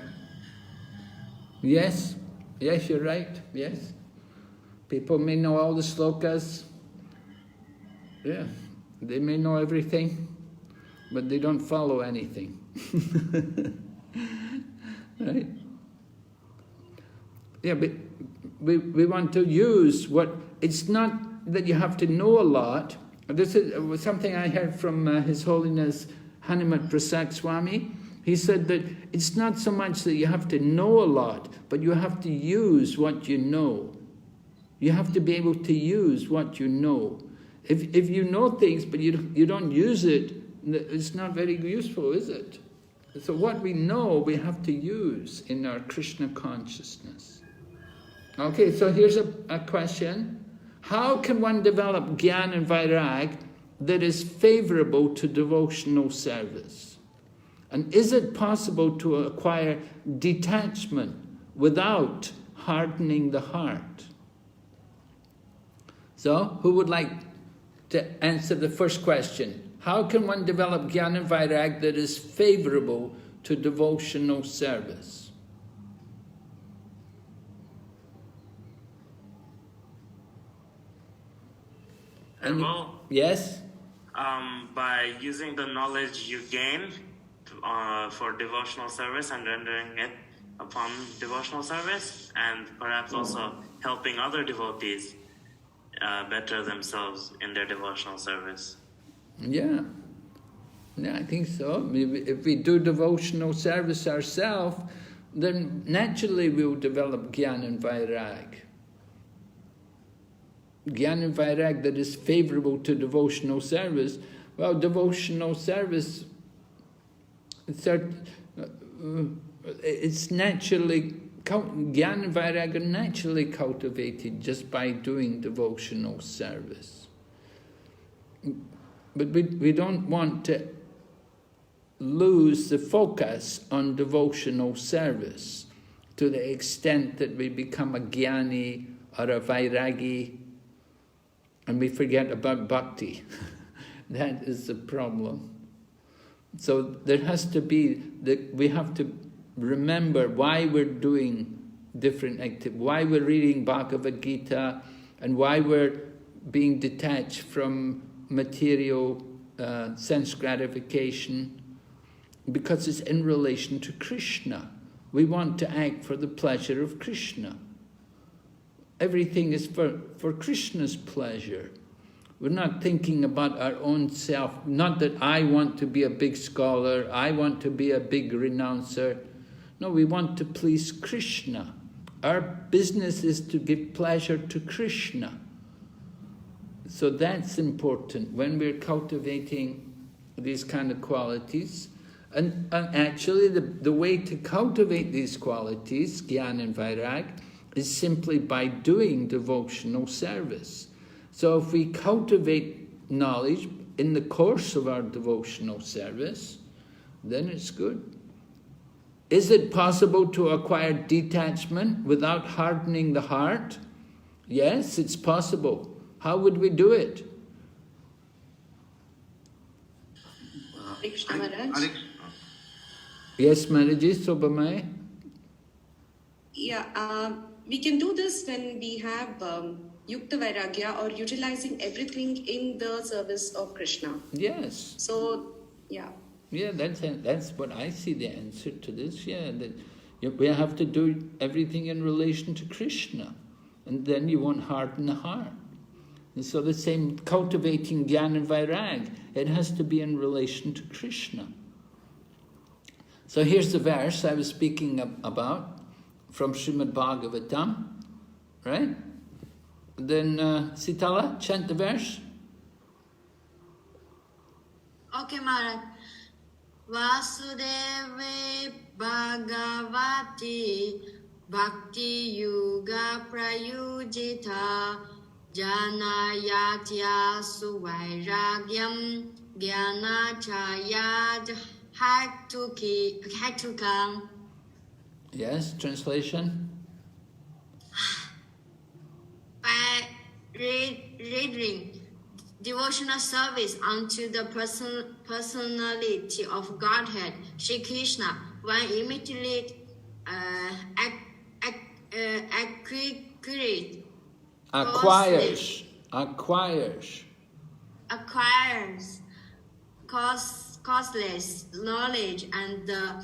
Yes, yes, you're right, yes. People may know all the slokas, yeah, they may know everything, but they don't follow anything. Right? Yeah, but we want to use what, it's not that you have to know a lot. This is something I heard from His Holiness Hanumat Prasad Swami. He said that it's not so much that you have to know a lot, but you have to use what you know. You have to be able to use what you know. If you know things but you don't use it, it's not very useful, is it? So what we know, we have to use in our Krishna consciousness. Okay, so here's a question. How can one develop Gyan and Vairag that is favorable to devotional service? And is it possible to acquire detachment without hardening the heart? So, who would like to answer the first question? How can one develop Gyan and Vairag that is favorable to devotional service? Well, yes? By using the knowledge you gain for devotional service and rendering it upon devotional service, and perhaps also helping other devotees better themselves in their devotional service. Yeah, I think so. If we do devotional service ourselves, then naturally we'll develop Gyan and Vairag. Gyan and Vairag that is favorable to devotional service. Well, devotional service, it's naturally, Gyan and Vairag are naturally cultivated just by doing devotional service. But we don't want to lose the focus on devotional service to the extent that we become a jnani or a vairagi and we forget about bhakti. That is the problem. So there has to be, we have to remember why we're doing different activities, why we're reading Bhagavad Gita, and why we're being detached from material sense gratification, because it's in relation to Krishna. We want to act for the pleasure of Krishna. Everything is for Krishna's pleasure. We're not thinking about our own self, not that I want to be a big scholar, I want to be a big renouncer. No, we want to please Krishna. Our business is to give pleasure to Krishna. So that's important when we're cultivating these kind of qualities. And actually the way to cultivate these qualities, Jnana and Vairag, is simply by doing devotional service. So if we cultivate knowledge in the course of our devotional service, then it's good. Is it possible to acquire detachment without hardening the heart? Yes, it's possible. How would we do it? Yes, Maharaji, Sobhamai? Yeah, we can do this when we have Yukta Vairagya, or utilizing everything in the service of Krishna. Yes. So, yeah. Yeah, that's what I see the answer to this. Yeah, that we have to do everything in relation to Krishna, and then you won't harden the heart. And so the same, cultivating Jnana and Vairag, it has to be in relation to Krishna. So here's the verse I was speaking about from Srimad Bhagavatam, right? Then Sitala, chant the verse. Okay, Maharaj. Vasudeve Bhagavati Bhakti Yuga Prayujita Janayatya Suvairagyam Gyanachayad Hatukam. Yes, translation. By reading devotional service unto the personality of Godhead, Shri Krishna, one immediately acquires causeless knowledge and the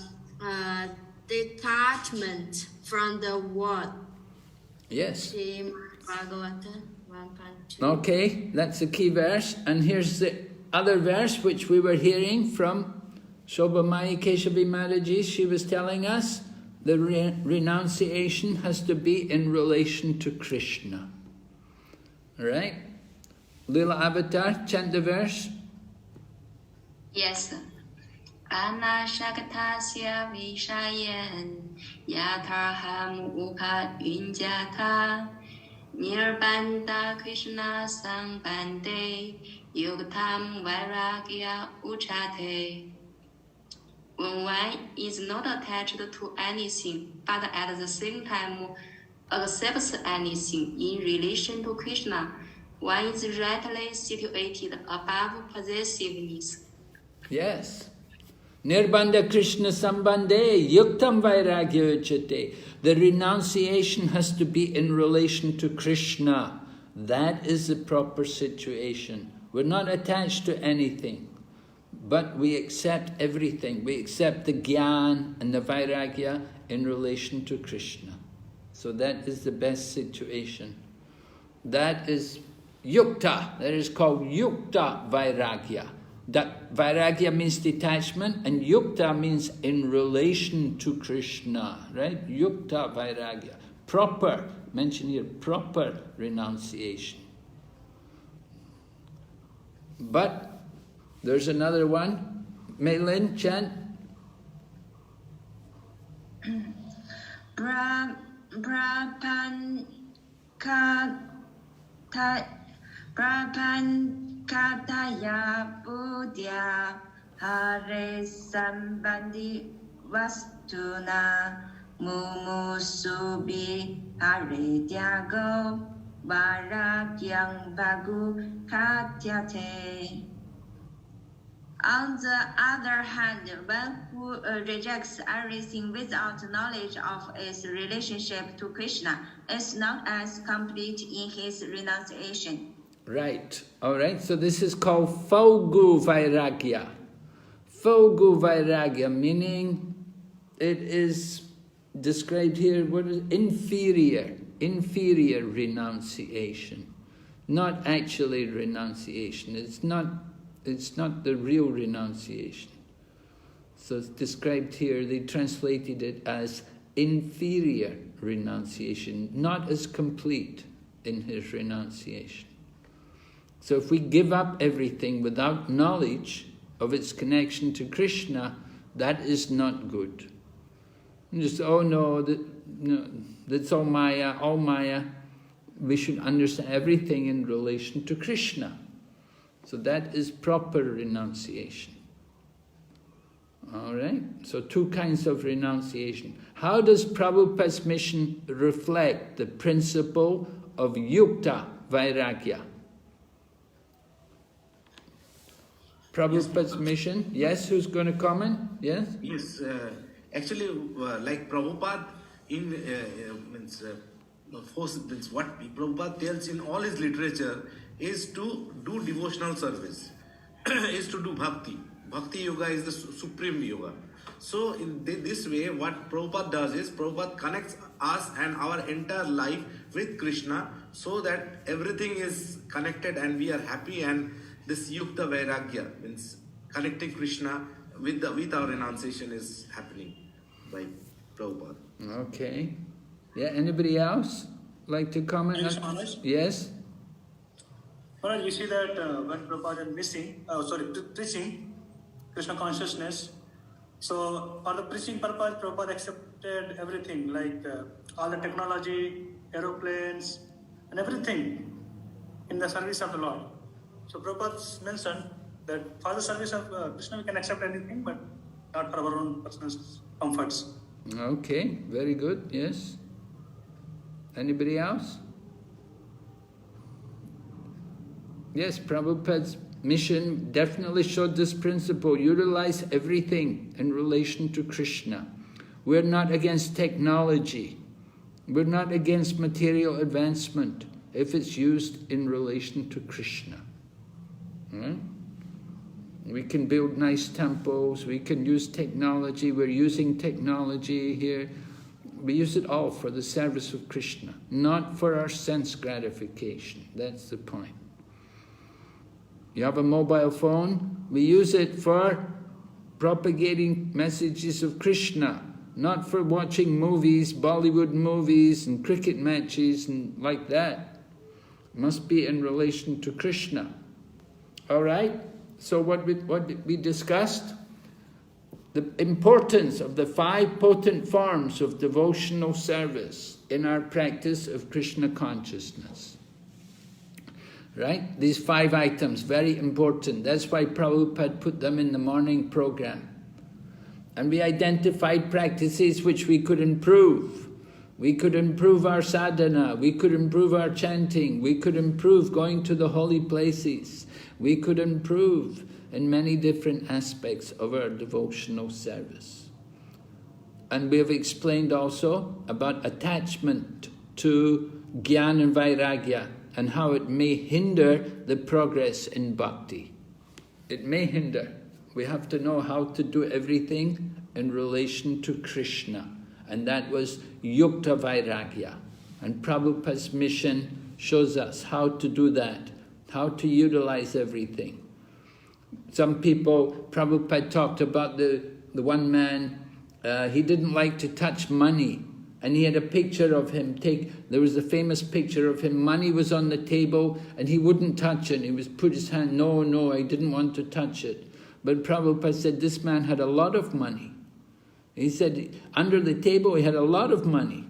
detachment from the world. Yes. Bhagavatam 1.2. Okay, that's the key verse. And here's the other verse which we were hearing from Shobhamai Keshavi Maharaji. She was telling us the renunciation has to be in relation to Krishna. Alright? Lila Avatar, chant the verse. Yes. Anashakatasya vishayen yatarham upa yunjata nirbanda Krishna sangbande yuktam vairagya uchate. When one is not attached to anything, but at the same time accepts anything in relation to Krishna, one is rightly situated above possessiveness. Yes. Nirbandha Krishna sambandhe yuktam vairagya uchate. The renunciation has to be in relation to Krishna. That is the proper situation. We're not attached to anything, but we accept everything. We accept the Gyan and the Vairagya in relation to Krishna. So that is the best situation. That is Yukta. That is called Yukta Vairagya. That Vairagya means detachment, and Yukta means in relation to Krishna, right? Yukta Vairagya. Proper, mention here, proper renunciation. But there's another one. Meilin, chant. Prapankataya Buddhya Hare Sambandhi Vastuna Mumusubi Hare Tyago Varakyang Bagu Katyate. On the other hand, one who rejects everything without knowledge of its relationship to Krishna is not as complete in his renunciation. Right. All right. So this is called Phalgu Vairagya. Phalgu Vairagya, meaning it is described here, what is inferior renunciation. Not actually renunciation. It's not the real renunciation. So it's described here, they translated it as inferior renunciation, not as complete in his renunciation. So if we give up everything without knowledge of its connection to Krishna, that is not good. And just, oh no, that's all Maya, all Maya. We should understand everything in relation to Krishna. So that is proper renunciation. All right? So two kinds of renunciation. How does Prabhupada's mission reflect the principle of Yukta Vairagya? Prabhupada's mission? Yes, who's going to comment? Yes? Yes, actually, like Prabhupada what Prabhupada tells in all his literature is to do devotional service, is to do bhakti. Bhakti yoga is the supreme yoga. So in this way, what Prabhupada does is, Prabhupada connects us and our entire life with Krishna so that everything is connected and we are happy, and this Yukta Vairagya, means connecting Krishna with our renunciation, is happening by Prabhupada. Okay. Yeah, anybody else like to comment? Yes? Well, we see that when Prabhupada is preaching Krishna consciousness, so for the preaching purpose, Prabhupada accepted everything, like all the technology, aeroplanes, and everything in the service of the Lord. So Prabhupada mentioned that for the service of Krishna, we can accept anything, but not for our own personal comforts. Okay, very good, yes. Anybody else? Yes, Prabhupada's mission definitely showed this principle. Utilize everything in relation to Krishna. We're not against technology. We're not against material advancement if it's used in relation to Krishna. Right? We can build nice temples, we can use technology, we're using technology here. We use it all for the service of Krishna, not for our sense gratification. That's the point. You have a mobile phone, we use it for propagating messages of Krishna, not for watching movies, Bollywood movies and cricket matches and like that. It must be in relation to Krishna. All right? So what we discussed? The importance of the 5 potent forms of devotional service in our practice of Krishna consciousness. Right? These 5 items, very important. That's why Prabhupada put them in the morning program. And we identified practices which we could improve. We could improve our sadhana, we could improve our chanting, we could improve going to the holy places, we could improve in many different aspects of our devotional service. And we have explained also about attachment to Jnana and Vairagya and how it may hinder the progress in bhakti. It may hinder. We have to know how to do everything in relation to Krishna. And that was Yukta Vairagya. And Prabhupada's mission shows us how to do that, how to utilize everything. Some people, Prabhupada talked about the one man, he didn't like to touch money. And he had a picture of him, there was a famous picture of him, money was on the table and he wouldn't touch it. He was put his hand, no, I didn't want to touch it. But Prabhupada said this man had a lot of money. He said under the table he had a lot of money.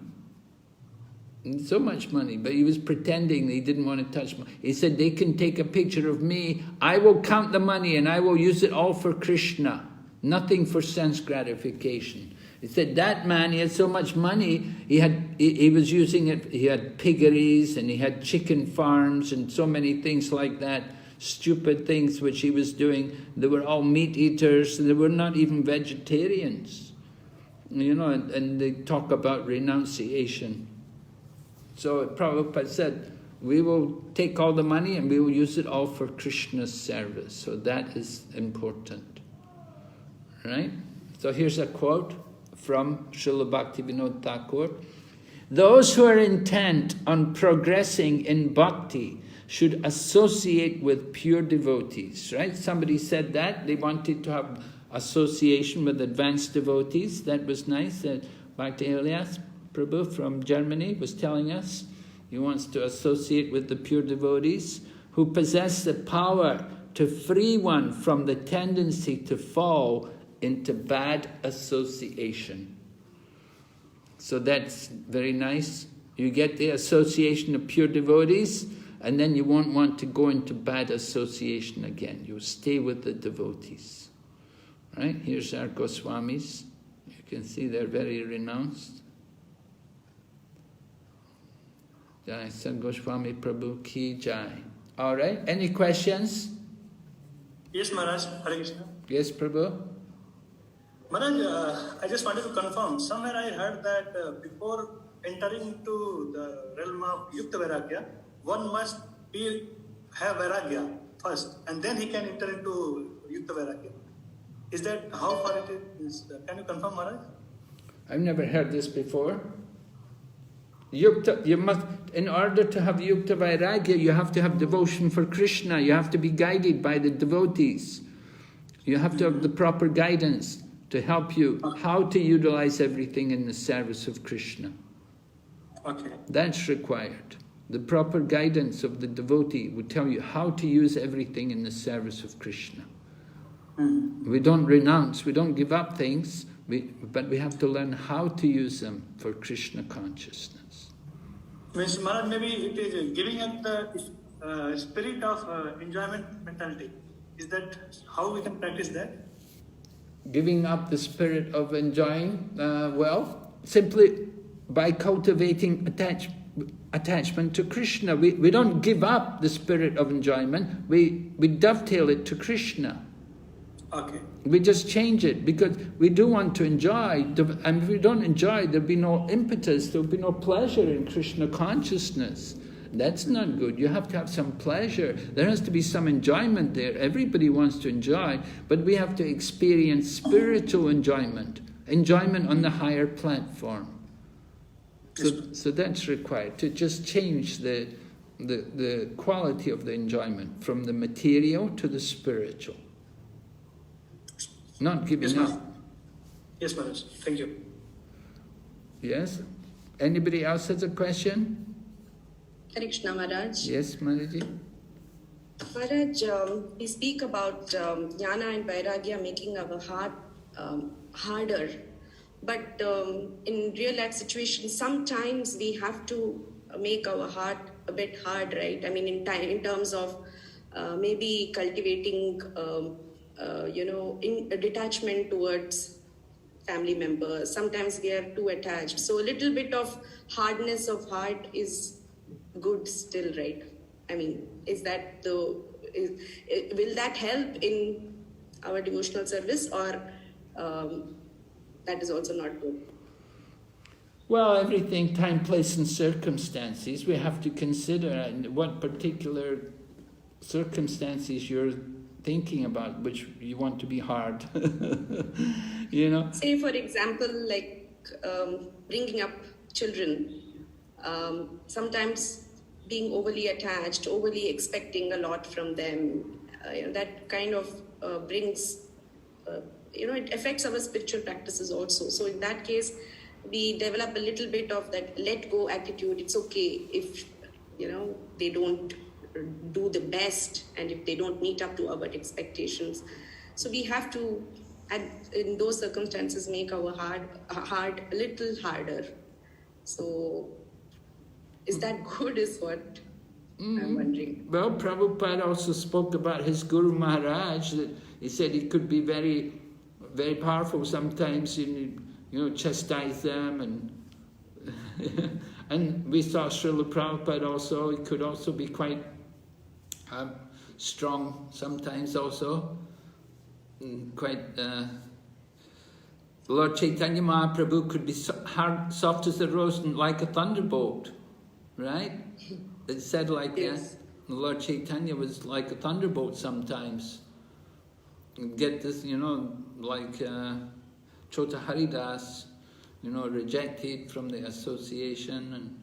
So much money, but he was pretending that he didn't want to touch money. He said, they can take a picture of me, I will count the money and I will use it all for Krishna, nothing for sense gratification. He said that man, he had so much money, he was using it, he had piggeries and he had chicken farms and so many things like that, stupid things which he was doing. They were all meat eaters, and they were not even vegetarians. You know, and they talk about renunciation. So Prabhupada said, we will take all the money and we will use it all for Krishna's service. So that is important. Right? So here's a quote from Srila Bhaktivinoda Thakur. Those who are intent on progressing in bhakti should associate with pure devotees. Right? Somebody said that. They wanted to have association with advanced devotees. That was nice. Bhakti Elias Prabhu from Germany was telling us he wants to associate with the pure devotees who possess the power to free one from the tendency to fall into bad association. So that's very nice. You get the association of pure devotees, and then you won't want to go into bad association again. You'll stay with the devotees. Right? Here's our Goswamis. You can see they're very renounced. Jai San Goswami Prabhu Ki Jai. Alright, any questions? Yes, Maharaj. Hare Krishna. Yes, Prabhu? Maharaj, I just wanted to confirm. Somewhere I heard that before entering into the realm of Yukta Vairagya, one must have Vairagya first, and then he can enter into Yukta Vairagya. Is that how far it is? Can you confirm, Maharaj? I've never heard this before. Yukta, you must, in order to have Yukta Vairagya, you have to have devotion for Krishna. You have to be guided by the devotees. You have to have the proper guidance to help you how to utilize everything in the service of Krishna. Okay. That's required. The proper guidance of the devotee will tell you how to use everything in the service of Krishna. We don't renounce, we don't give up things, but we have to learn how to use them for Krishna consciousness. Means, Maharaj, maybe it is giving up the spirit of enjoyment mentality. Is that how we can practice that? Giving up the spirit of enjoying, well, simply by cultivating attachment to Krishna. We don't give up the spirit of enjoyment, we dovetail it to Krishna. Okay. We just change it because we do want to enjoy, and if we don't enjoy, there'll be no impetus, there'll be no pleasure in Krishna consciousness. That's not good. You have to have some pleasure. There has to be some enjoyment there. Everybody wants to enjoy, but we have to experience spiritual enjoyment on the higher platform. So that's required, to just change the quality of the enjoyment from the material to the spiritual. Not giving up. Yes, Maharaj. Thank you. Yes? Anybody else has a question? Hare Krishna, Maharaj. Yes, Maharaji? Maharaj, we speak about jnana and vairagya making our heart harder. But in real life situations, sometimes we have to make our heart a bit hard, right? I mean, in terms of maybe cultivating in a detachment towards family members. Sometimes we are too attached. So a little bit of hardness of heart is good still, right? I mean, will that help in our devotional service, or that is also not good? Well, everything, time, place and circumstances, we have to consider what particular circumstances you're thinking about, which you want to be hard. Say, for example, like bringing up children, sometimes being overly attached, overly expecting a lot from them, that kind of brings, it affects our spiritual practices also. So in that case, we develop a little bit of that let go attitude. It's okay if, they don't do the best and if they don't meet up to our expectations. So we have to, in those circumstances, make our heart a little harder. So Is that good is what I'm wondering. Well, Prabhupada also spoke about his Guru Maharaj, that he said he could be very, very powerful sometimes, chastise them, and we saw Srila Prabhupada also, he could also be quite strong sometimes also, quite... Lord Chaitanya Mahaprabhu could be hard, soft as a rose and like a thunderbolt, right? It's said like that. Lord Chaitanya was like a thunderbolt sometimes. You get this, like Chota Haridas, rejected from the association, and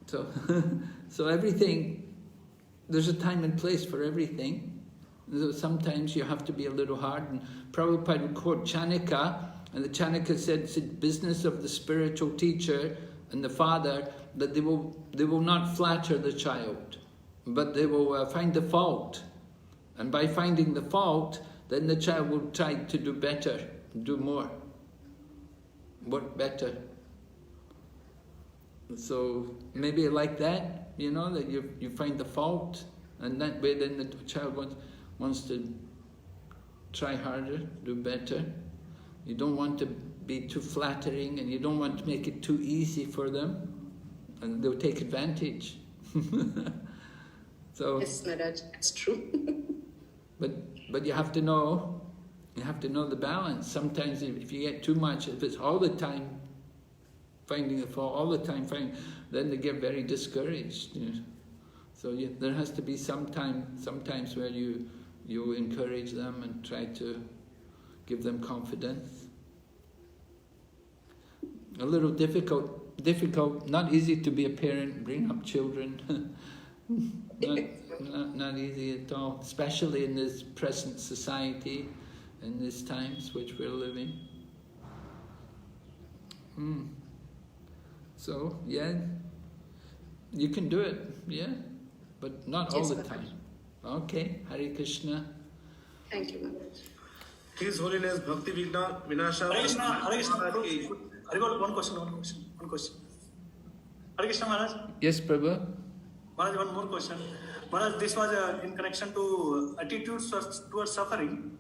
so so everything. There's a time and place for everything. So sometimes you have to be a little hard. And Prabhupada would quote Chanaka, and the Chanaka said it's the business of the spiritual teacher and the father that they will not flatter the child, but they will find the fault. And by finding the fault, then the child will try to do better, do more, work better. So maybe like that, that you find the fault, and that way then the child wants to try harder, do better. You don't want to be too flattering, and you don't want to make it too easy for them, and they'll take advantage. So yes, Maharaj, it's true. but you have to know the balance. Sometimes if you get too much, if it's all the time finding the fault, all the time then they get very discouraged. So there has to be sometimes where you encourage them and try to give them confidence. A little difficult, not easy to be a parent, bring up children. not easy at all, especially in this present society, in these times which we're living. So, you can do it, but not all the time. Okay, Hare Krishna. Thank you, Maharaj. His Holiness Bhakti Vinasha. Hare Krishna, Hare Krishna. One question. Hare Krishna, Maharaj. Yes, Prabhu. Maharaj, one more question. Maharaj, this was in connection to attitudes towards suffering.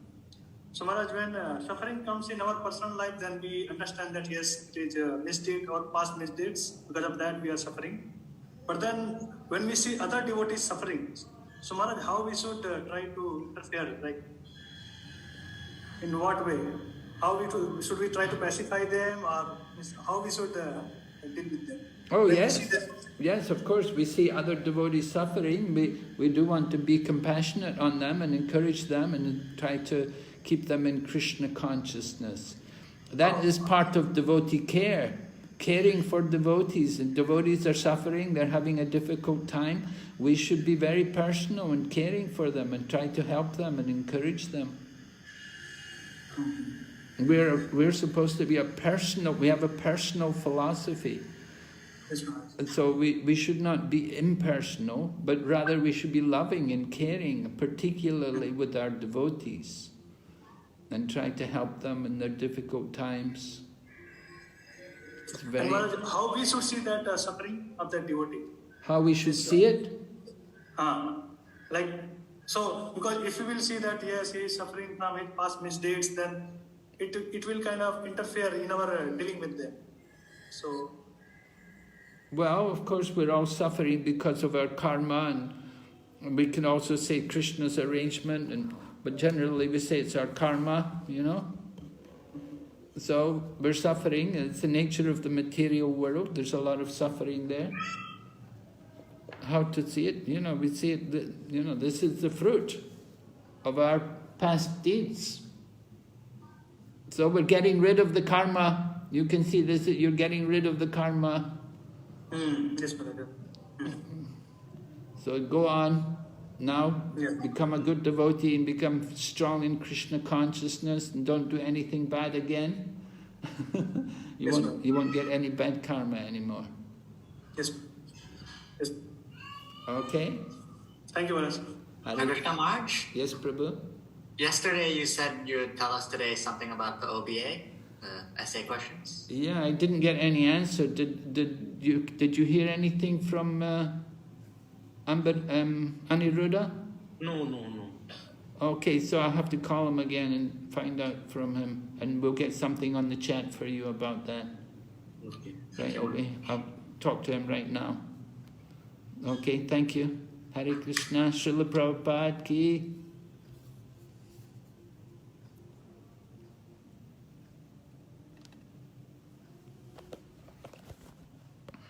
So Maharaj, when suffering comes in our personal life, then we understand that yes, it is a misdeed or past misdeeds. Because of that, we are suffering. But then, when we see other devotees suffering, so Maharaj, how we should try to interfere? Like, in what way? Should we try to pacify them, or how we should deal with them? Oh yes, of course. We see other devotees suffering. We do want to be compassionate on them and encourage them and try to keep them in Krishna consciousness. That is part of devotee care. Caring for devotees, and devotees are suffering, they're having a difficult time. We should be very personal in caring for them and try to help them and encourage them. We're supposed to be we have a personal philosophy. And so we should not be impersonal, but rather we should be loving and caring, particularly with our devotees, and try to help them in their difficult times. And Maharaj, how we should see that suffering of that devotee? How we should see it? Because if we will see that yes, he is suffering from his past misdeeds, then it will kind of interfere in our dealing with them. So, well, of course, we're all suffering because of our karma, and we can also say Krishna's arrangement, but generally we say it's our karma, So we're suffering. It's the nature of the material world. There's a lot of suffering there. How to see it? We see it. This is the fruit of our past deeds. So we're getting rid of the karma. You can see this. You're getting rid of the karma. Yes, Maharaj. So go on. Now, become a good devotee and become strong in Krishna consciousness, and don't do anything bad again. You won't get any bad karma anymore. Yes. Okay. Thank you, Maharaj. Hare Krishna, Maharaj. Yes, Prabhu. Yesterday you said you would tell us today something about the OBA. essay questions. Yeah, I didn't get any answer. Did you hear anything from Aniruddha? No. Okay, so I'll have to call him again and find out from him, and we'll get something on the chat for you about that. Okay. Right away. I'll talk to him right now. Okay, thank you. Hare Krishna, Srila Prabhupada ki